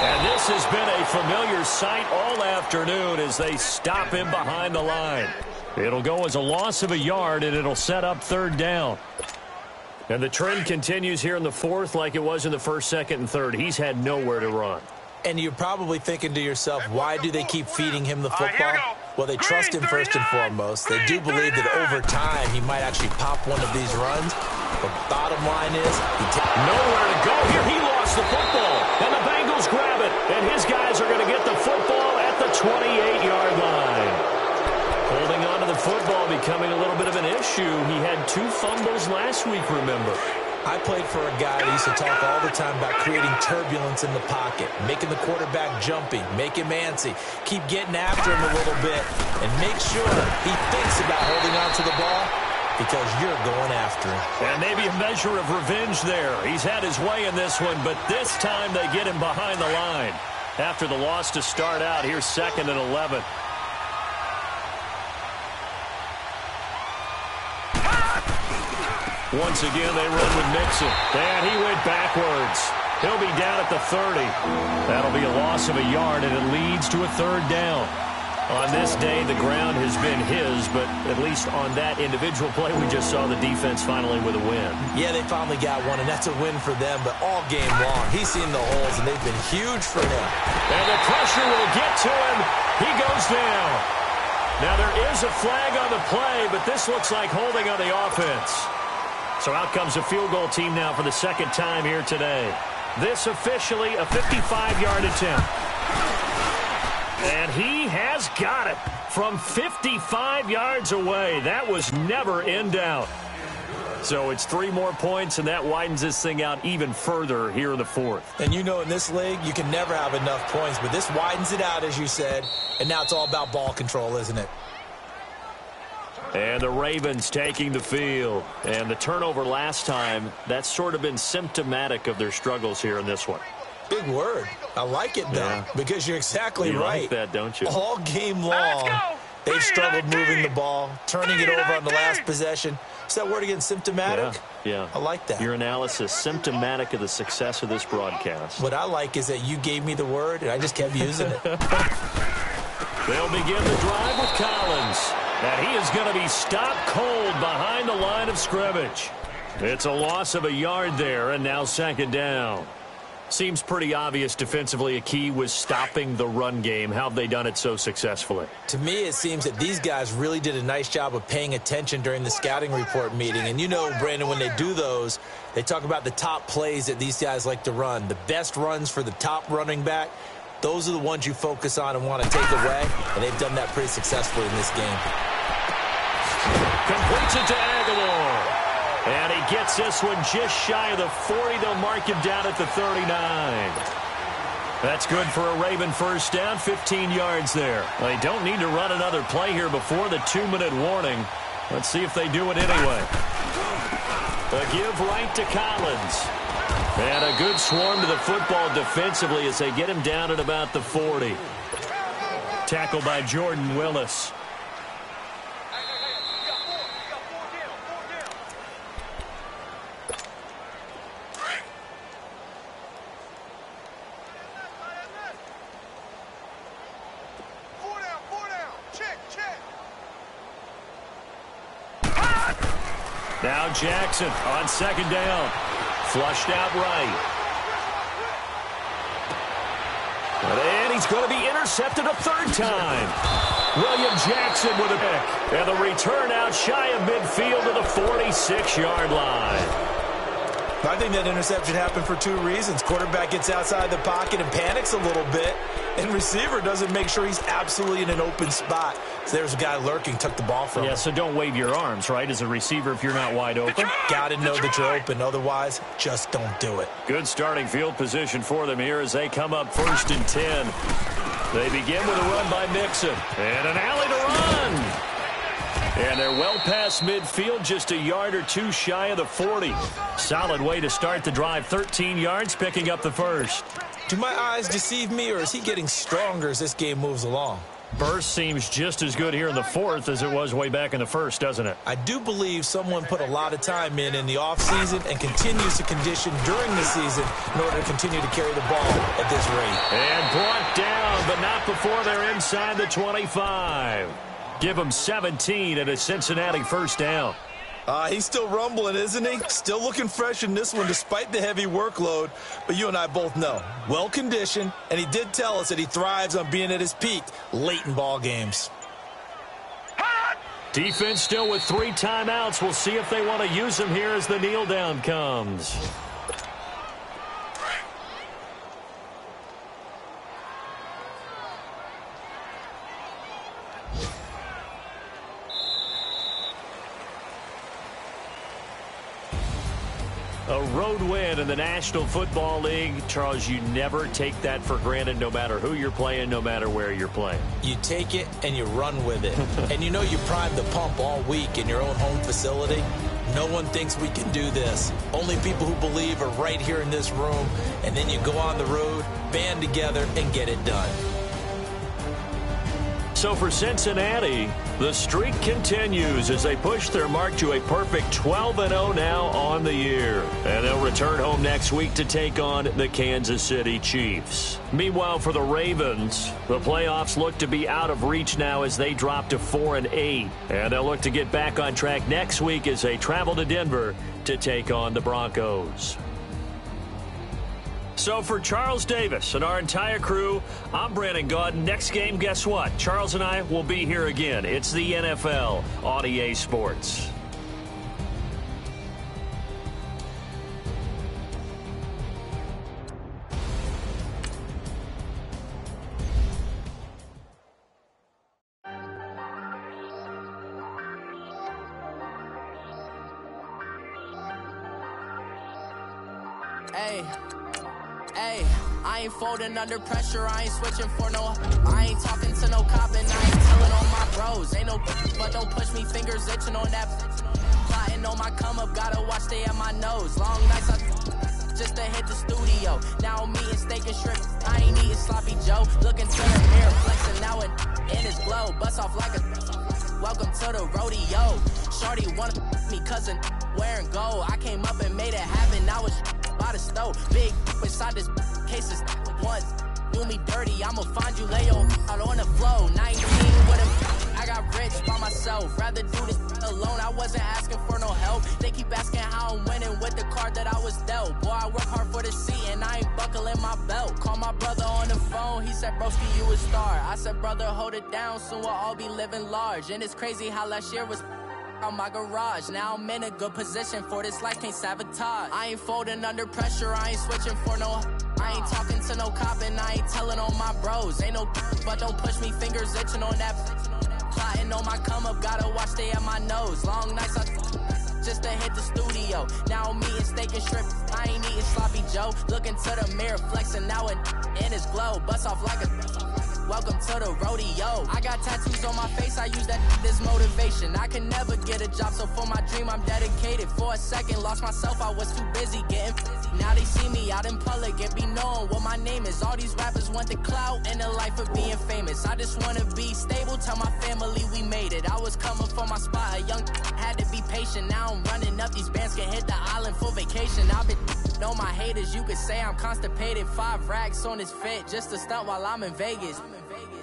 And this has been a familiar sight all afternoon as they stop him behind the line. It'll go as a loss of a yard, and it'll set up 3rd down. And the trend continues here in the 4th like it was in the 1st, 2nd, and 3rd. He's had nowhere to run. And you're probably thinking to yourself, why do they keep feeding him the football? Well, they trust him first and foremost. They do believe that over time he might actually pop one of these runs. But bottom line is, nowhere to go here. He lost the football. And the Bengals grab it. And his guys are going to get the football at the 28-yard line. Holding on to the football becoming a little bit of an issue. He had 2 fumbles last week, remember. I played for a guy that used to talk all the time about creating turbulence in the pocket, making the quarterback jumpy, make him antsy, keep getting after him a little bit, and make sure he thinks about holding on to the ball because you're going after him. And maybe a measure of revenge there. He's had his way in this one, but this time they get him behind the line. After the loss to start out, here's 2nd and 11. Once again, they run with Mixon. And he went backwards. He'll be down at the 30. That'll be a loss of a yard, and it leads to a 3rd down. On this day, the ground has been his, but at least on that individual play, we just saw the defense finally with a win. Yeah, they finally got one, and that's a win for them, but all game long, he's seen the holes, and they've been huge for him. And the pressure will get to him. He goes down. Now, there is a flag on the play, but this looks like holding on the offense. So out comes a field goal team now for the 2nd time here today. This officially a 55-yard attempt. And he has got it from 55 yards away. That was never in doubt. So it's 3 more points, and that widens this thing out even further here in the fourth. And you know in this league, you can never have enough points, but this widens it out, as you said, and now it's all about ball control, isn't it? And the Ravens taking the field. And the turnover last time, that's sort of been symptomatic of their struggles here in this one. Big word. I like it, though, because you're exactly right. You like that, don't you? All game long, they've struggled moving the ball, turning it over on the last possession. Is that word again, symptomatic? Yeah. I like that. Your analysis, symptomatic of the success of this broadcast. What I like is that you gave me the word, and I just kept using it. They'll begin the drive with Collins. And he is going to be stopped cold behind the line of scrimmage. It's a loss of a yard there, and now second down. Seems pretty obvious defensively a key was stopping the run game. How have they done it so successfully? To me, it seems that these guys really did a nice job of paying attention during the scouting report meeting. And you know, Brandon, when they do those, they talk about the top plays that these guys like to run. The best runs for the top running back, those are the ones you focus on and want to take away. And they've done that pretty successfully in this game. Completes it to Aguilar. And he gets this one just shy of the 40. They'll mark him down at the 39. That's good for a Raven first down, 15 yards there. They don't need to run another play here before the 2-minute warning. Let's see if they do it anyway. A give right to Collins. And a good swarm to the football defensively as they get him down at about the 40. Tackled by Jordan Willis. Now Jackson on second down. Flushed out right. And he's going to be intercepted a third time. William Jackson with a pick. And the return out shy of midfield to the 46-yard line. I think that interception happened for 2 reasons. Quarterback gets outside the pocket and panics a little bit, and receiver doesn't make sure he's absolutely in an open spot. So there's a guy lurking, took the ball from him. Yeah, so don't wave your arms, right, as a receiver if you're not wide open. Got to know that you're open. Otherwise, just don't do it. Good starting field position for them here as they come up 1st and 10. They begin with a run by Mixon. And an alley to run. And they're well past midfield, just a yard or 2 shy of the 40. Solid way to start the drive. 13 yards, picking up the first. Do my eyes deceive me, or is he getting stronger as this game moves along? Burst seems just as good here in the fourth as it was way back in the first, doesn't it? I do believe someone put a lot of time in the offseason and continues to condition during the season in order to continue to carry the ball at this rate. And brought down, but not before they're inside the 25. Give him 17 at a Cincinnati first down. He's still rumbling, isn't he? Still looking fresh in this one despite the heavy workload. But you and I both know, well-conditioned, and he did tell us that he thrives on being at his peak late in ball games. Defense still with 3 timeouts. We'll see if they want to use them here as the kneel down comes. A road win in the National Football League. Charles, you never take that for granted no matter who you're playing, no matter where you're playing. You take it and you run with it. And you know you primed the pump all week in your own home facility. No one thinks we can do this. Only people who believe are right here in this room. And then you go on the road, band together, and get it done. So for Cincinnati, the streak continues as they push their mark to a perfect 12-0 now on the year. And they'll return home next week to take on the Kansas City Chiefs. Meanwhile, for the Ravens, the playoffs look to be out of reach now as they drop to 4-8. And they'll look to get back on track next week as they travel to Denver to take on the Broncos. So for Charles Davis and our entire crew, I'm Brandon Gaudin. Next game, guess what? Charles and I will be here again. It's the NFL on EA Sports. Hey, I ain't folding under pressure, I ain't switching for no. I ain't talking to no cop and I ain't telling on my bros. Ain't no but don't push me, fingers itching on that. Plotting on my come up, gotta watch stay at my nose. Long nights just to hit the studio. Now I'm eating steak and shrimp, I ain't eating sloppy Joe. Looking to the mirror, flexing now it in his glow. Bust off like a welcome to the rodeo. Shorty wanna me cousin wearing gold. I came up and made it happen, I was by the stove. Big inside this cases once do me dirty. I'ma find you Leo out on the flow. 19 with him, I got rich by myself. Rather do this alone, I wasn't asking for no help. They keep asking how I'm winning with the card that I was dealt. Boy, I work hard for the seat and I ain't buckling my belt. Call my brother on the phone, he said, broski, you a star. I said, brother, hold it down, soon we'll all be living large. And it's crazy how last year was on my garage. Now I'm in a good position for this life, can't sabotage. I ain't folding under pressure, I ain't switching for no. I ain't talking to no cop and I ain't telling on my bros. Ain't no but don't push me, fingers itching on that. Plotting on my come up, gotta watch stay at my nose. Long nights just to hit the studio. Now I'm eating steak and shrimp, I ain't eating sloppy Joe. Looking to the mirror, flexing now it in his glow. Bust off like a welcome to the rodeo. I got tattoos on my face, I use that as motivation. I can never get a job, so for my dream I'm dedicated. For a second, lost myself, I was too busy getting busy. Now they see me out in public and be knowing what my name is. All these rappers want the clout and the life of being famous. I just wanna be stable, tell my family we made it. I was coming for my spot, a young had to be patient. Now I'm running up, these bands can hit the island for vacation. I've been know my haters, you could say I'm constipated. 5 racks on his fit, just to stunt while I'm in Vegas.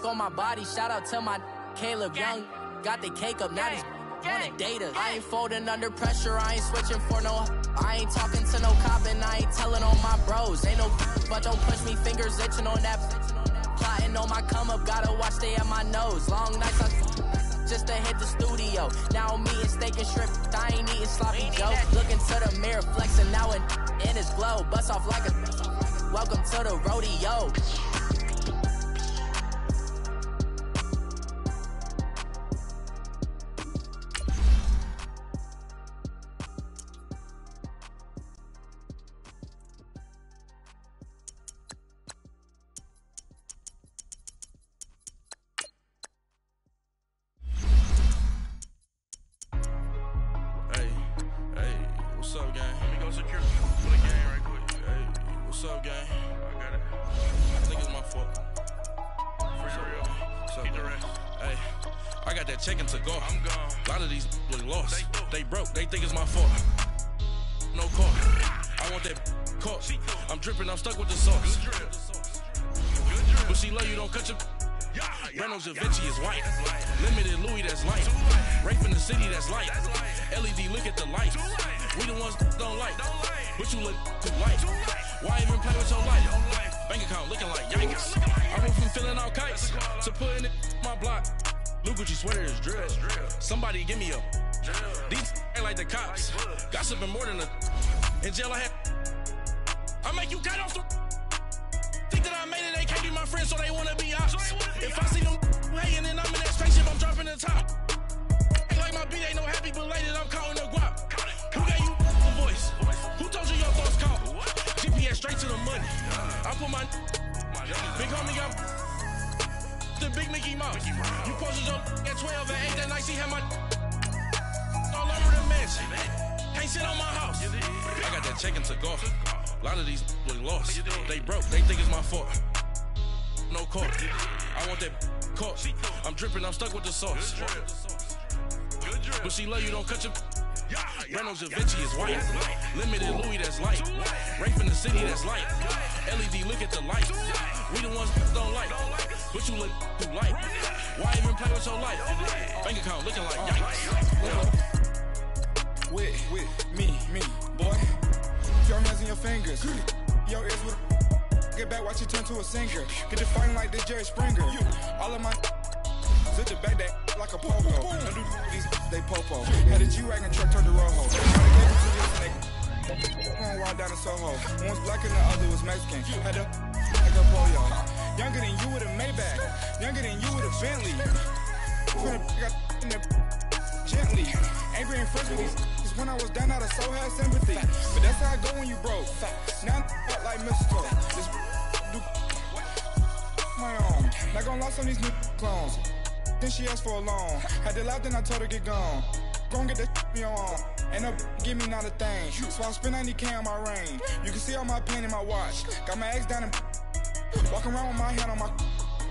On my body, shout out to my Caleb Young. Got the cake up, now these wanna date us. I ain't folding under pressure, I ain't switching for no. I ain't talking to no cop and I ain't telling on my bros. Ain't no but don't push me, fingers itching on that. Plotting on my come up, gotta watch stay at my nose. Long nights just to hit the studio. Now I'm eating steak and shrimp, I ain't eating sloppy Joe. Looking to the mirror, flexing now it in his glow. Bust off like a welcome to the rodeo. What's up, gang? Let me go secure for the game right quick. Hey, what's up, gang? I got it. I think it's my fault. For real. What's up, the rest. Hey, I got that chicken to go. I'm gone. A lot of these was lost. They broke. They think it's my fault. No car. I want that caught. I'm dripping. I'm stuck with the sauce. Good drip. Good drip. But she love you, don't cut your. Reynolds Da Vinci is white. Limited Louis, that's light. Rape in the city, that's light. LED, look at the light. We the ones that don't like. But you look too light. Why even play with your life? Bank account looking like yikes. I went from filling out kites to putting it my block. Blue Gucci sweater is drill. Somebody give me a. These ain't like the cops. Gossiping more than a. In jail I had. I make you cut off the. Think that I made it, they can't be my friends, so they wanna be ops. If I see them hating and I'm in that spaceship, I'm dropping the top. Ain't like my beat, ain't no happy belated, I'm counting the guap. Who gave you a voice? Who told you your thoughts count? GPS straight to the money. I put my big homie got the big Mickey Mouse. You posted your at 12 and 8 that night, she had my all over the mansion. Can't sit on my house. I got that chicken to go. A lot of these was lost. They broke, they think it's my fault. No car. I want that caught. I'm dripping, I'm stuck with the sauce. But she love you, don't cut your. Reynolds Da Vinci is white. Limited Louis, that's light. Rape in the city, that's light. LED, look at the light. We the ones that don't like. But you look too light. Why even play with your life? Bank account looking like yikes. With me, boy. Your hands and your fingers. Your ears with get back, watch you turn to a singer. Get to fighting like this Jerry Springer. All of my zip the back that like a pogo. Don't do these, they popo. Had a G-Wagon truck turned to Rojo. One wild down in Soho. One was black and the other was Mexican. Had a like a pollo. Younger than you with a Maybach. Younger than you with a Bentley. Got in the gently. Ain't being friends with these Cause when I was down, I so had sympathy. But that's how I go when you broke. Now I'm like mistletoe. This do my own. Not gonna lie, some of these new clones. Then she asked for a loan. Had to laugh, then I told her get gone. Gon' get that me on. Ain't no give me not a thing. So I spend 90K on my ring. You can see all my pain in my watch. Got my ex down and walking around with my hand on my.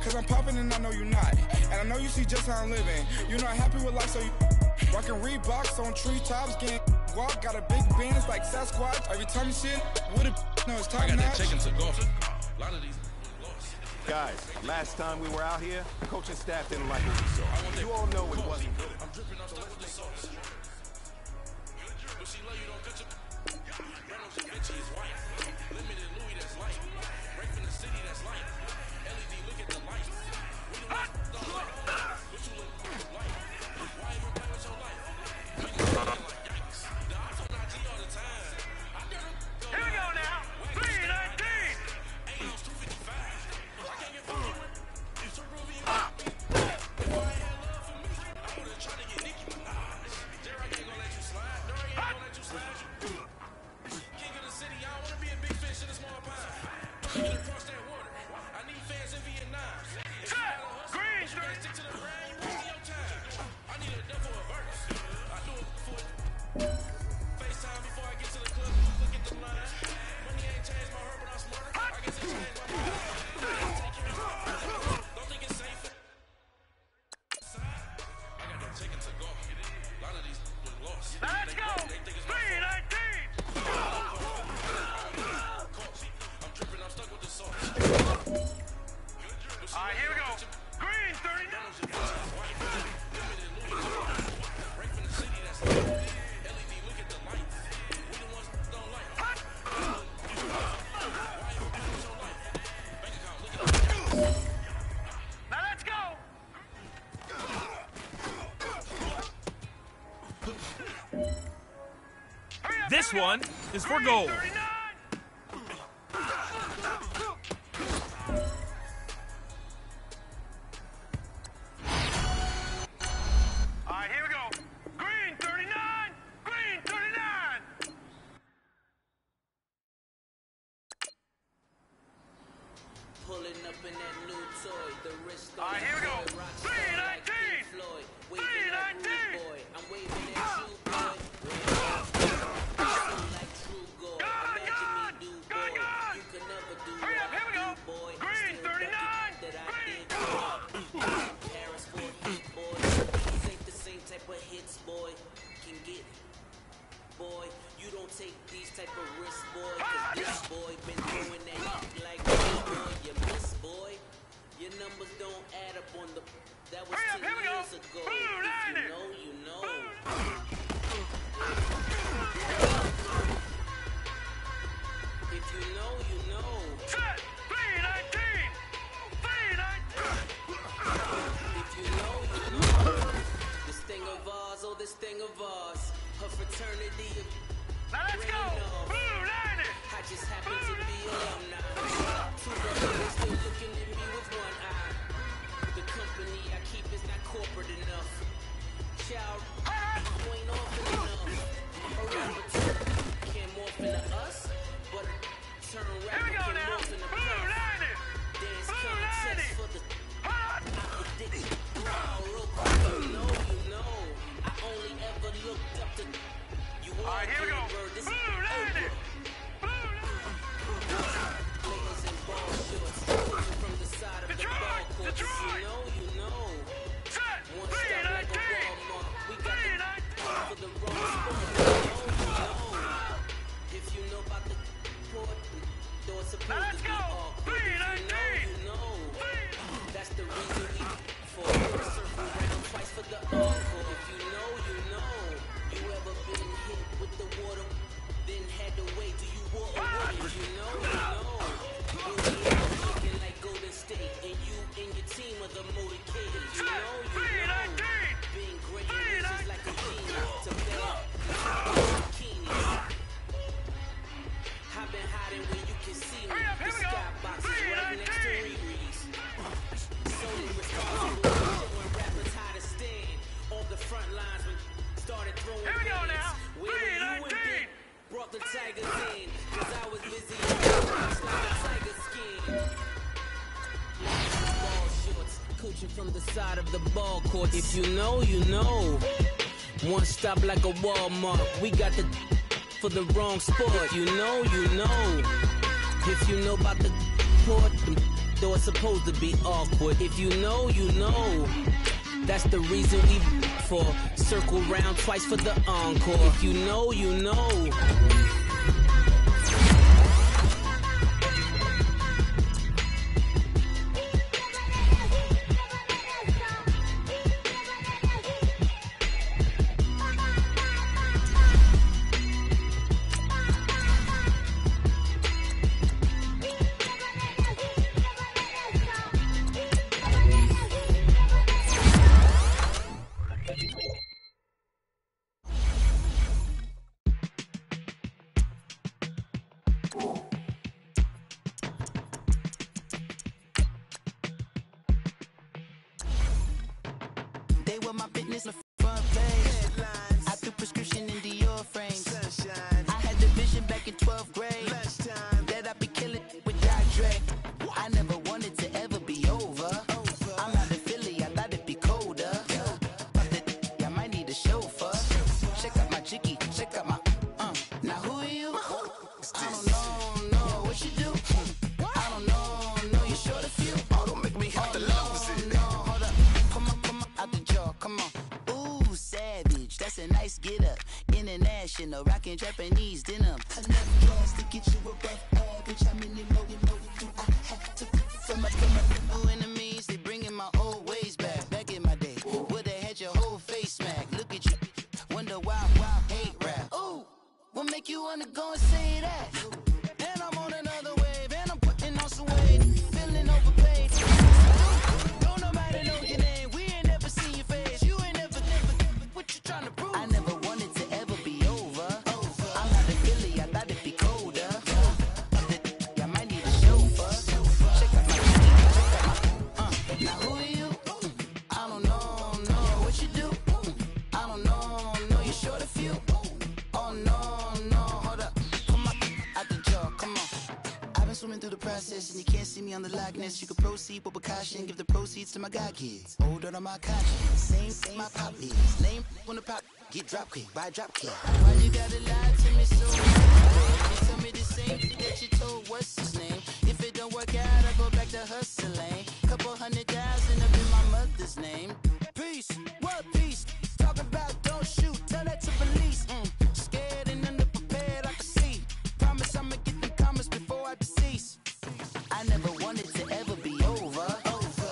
Cause I'm popping and I know you not. And I know you see just how I'm living. You're not happy with life, so you rockin' Reeboks on treetops, getting guap. Got a big band, it's like Sasquatch. Every time you see it, with it, no, it's top notch. I got that chicken to go. A lot of these. Guys, last time we were out here, the coaching staff didn't like what we saw. You all know it wasn't good. I'm dripping, I'm stuck with the sauce. But she love you, don't cut your. Reynolds and Vinci is white. Limited Louis, that's light. Break from the city, that's light. LED, look at the lights. We don't like the light. What you look like? Why even play with your life? We don't like yikes. The odds on IG all the time. I dare them. Here we go now. 319. Ain't no 255. I can't get fucked with. You so groovy, you got me. If I ain't had love for me, I would've tried to get Nicki Minaj. Jerry ain't gonna let you slide. Dory ain't gonna let you slide. King of the city, I don't wanna be a big fish in a small pond. Get across that water. I need fans in Vietnam. If you gotta hustle, Green, you gotta stick to the grind, you wasting your time. I need a devil a verse. I do it for it. FaceTime before I get to the club. Look at the line. Money ain't changed my heart, but I'm smarter. I guess it changed my mind. Take care of my don't think it's safe. I got that chicken to go. A lot of these was lost. Let's go. 319. I'm dripping, I'm stuck with the sauce. All right, here we go. Green 39. Break from the city, that's LED, look at the lights. We the ones that don't like. Why even play with your life? Bank account, look at the Now let's go. Hurry up, This here we go. one is for Green gold. 39. All right, here we go. Green 39. Green 39. Pulling up in that new toy, the wrist All right, here we go. 319. 319. Boy, I'm waving at you, boy. Like true gold. God, Imagine God, me do, God, boy. God. You can never do Hurry up, what here we I go. do, boy. Green Still 39. that I Green. did, boy. Paris for heat, boy. These ain't the same type of hits, boy. Can get it, boy. You don't take these type of risks, boy. Cause this boy been doing that heat like this, boy. You miss, boy. Your numbers don't add up on the. That was Hurry up, 10 here we go. years ago. Blue If you 90. know, you know. If you know, you know. Set. 319. 319. If you know, you know. This thing of ours, oh, this thing of ours. Her fraternity of Now let's go. Blue 90. I just happen to be alumni. Two brothers still looking at me with one eye. The company I keep is not corporate enough. Child, you ain't often enough. A rapper can't morph into us, but a turn Here we rapper go can now. morph into Blue puff. 90. Dance Blue contest 90. for the Hot. opposition. Real quick, you know. I only ever looked up to you. All right, here we go. Bird, this Blue is 90. Oprah. Blue 90. Ladies in ball shorts, pushing from the side of the Detroit, ball court. Detroit. You know. Set. One step like a 319. Walmart. We got the 319. for the wrong sport. You know. If you know about the court, though it's supposed Now let's to be go. all good. If 319. you know. That's the reason we for a circle round twice for the encore. If you know, you know. You ever been hit with the water, then had to wait till you walk away. If you know, you know. Looking like Golden State, and you and your team are the motorcade. If you know, you know. Being great is like a genius to bet bikinis. I've been hiding where you can see me. Hurry up, here The we go. skybox is right next to 319. Riri's. Solely responsible for shit when rappers had to stand on the front lines when started throwing Here we go bands. now. Where the side of the ball court. If you know, you know. One stop like a Walmart. We got the for the wrong sport. You know, you know. If you know about the court, though it's supposed to be awkward. If you know, you know. That's the reason we for circle round twice for the encore. If you know, you know. They were my fitness in the front page. I threw prescription in Dior frames. I had the vision back in 12th grade that I'd be killing with Dr. Dre. I never wanted to ever be over. I'm not a Philly, I thought it'd be colder. I might need a chauffeur. Check out my jiggy, check out my Now who are you? I don't know what you do. I don't know you short a few. Oh, don't make me have to lose it. Hold up, come on, out the jaw, come on. Ooh, savage, that's a nice get up. International, rockin' Japanese denim. Enough gas to get you above average. How many more do I have to from my enemies? They bringing my old ways back in my day. Would've had your whole face smacked. Look at you, wonder why hate rap. Ooh, what make you wanna go and say that? And I'm on another wave, and I'm putting on some weight, feeling overpaid. Don't nobody know your name, we ain't never seen your face. You ain't never, what you trying to prove? I never wanted to ever be over. I'm not a Philly, I thought it'd be colder. I might need a chauffeur. Check out my now who are you? I don't know what you do. I don't know you short a few. Oh no, hold up, come on, out the jaw, come on. I've been swimming through the process and you can't see me on the likeness. You can proceed with precaution, give the proceeds to my god kids. Hold on my conscience, same my pop is. Name when the pop get drop kick, buy drop kick. Why you gotta lie to me so much? You tell me the same thing that you told what's his name. If it don't work out, I go back to hustling. Couple $100,000 up in my mother's name. Peace, what peace? Talking about don't shoot, tell that to police. Scared and underprepared, I can see. Promise I'ma get them comments before I decease. I never wanted to ever be over.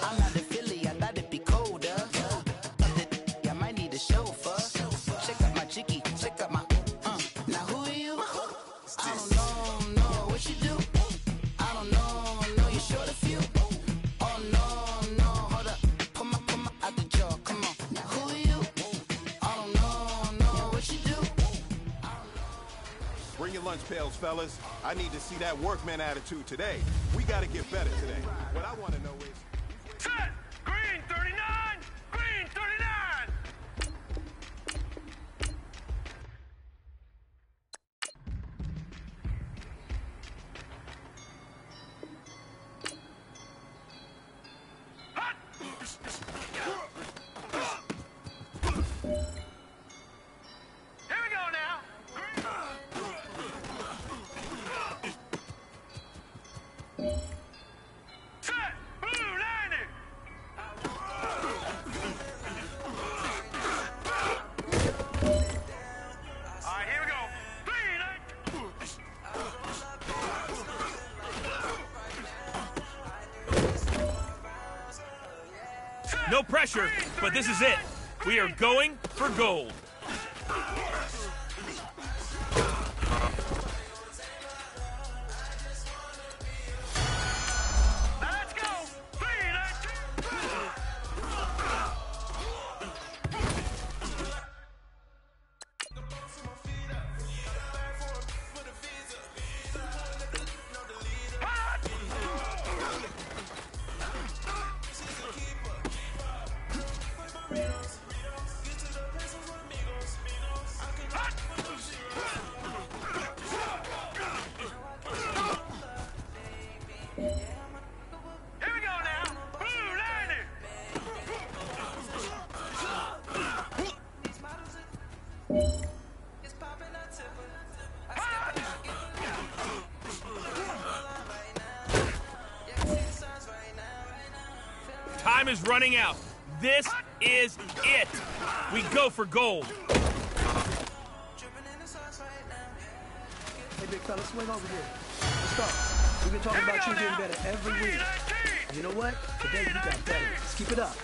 I'm not a Philly, I thought it'd be colder. I might need a chauffeur. Check out my jiggy, check out my now who are you? I don't know what you do. I don't know you short a few. Oh no, hold up, come on, out the jaw, come on. Now who are you? I don't know what you do. Bring your lunch pails, fellas. I need to see that workman attitude today. We gotta get better today. What I want to know is... Set! Green 39! Green 39! Hot! Here we go now! Set! Blue 90! Alright, here we go. No pressure, but this is it. We are going for gold. Let's go! Here we go now. Blue 90. is running out. This is it. We go for gold. Hey, big fella, swing over here. Let's go. We've been talking about you getting better every week. You know what? Today you got better. Let's keep it up.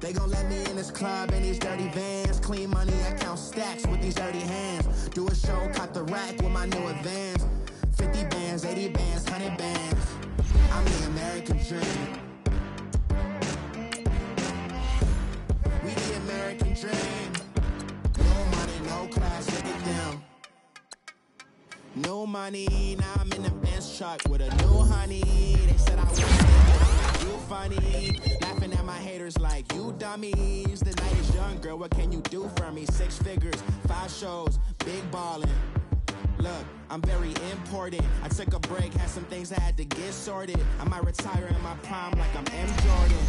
They gon' let me in this club in these dirty vans. Clean money, I count stacks with these dirty hands. Do a show, cop the rack with my new advance. 50 bands, 80 bands, 100 bands. I'm the American dream. We the American dream. No money, no class, look at them. No money, now I'm in the Benz truck with a new honey. They said I was you funny. Laughing at my haters like you dummies. The night is young, girl, what can you do for me? 6 figures, 5 shows, big ballin'. Look, I'm very important. I took a break, had some things I had to get sorted. I might retire in my prime like I'm M. Jordan.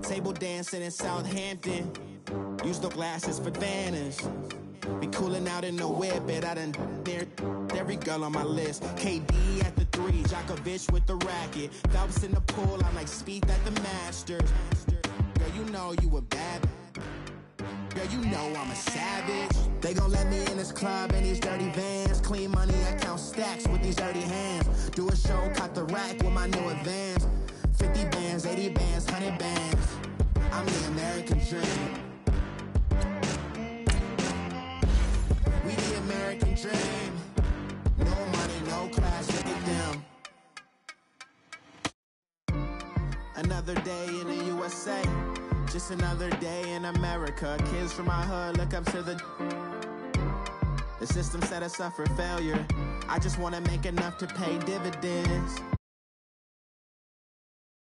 Table dancing in Southampton. Use the glasses for Vannas. Be cooling out in the whip, but I done dared every girl on my list. KD at the 3, Djokovic with the racket. Phelps in the pool, I'm like Speed at the Masters. Girl, you know you a bad. Girl, you know I'm a savage. They gon' let me in this club in these dirty vans. Clean money, I count stacks with these dirty hands. Do a show, cop the rack with my new advance. 50 bands, 80 bands, 100 bands. I'm the American dream. We the American dream. No money, no class, look at them. Another day in the USA. Just another day in America. Kids from my hood look up to the system set us up for failure. I just wanna make enough to pay dividends.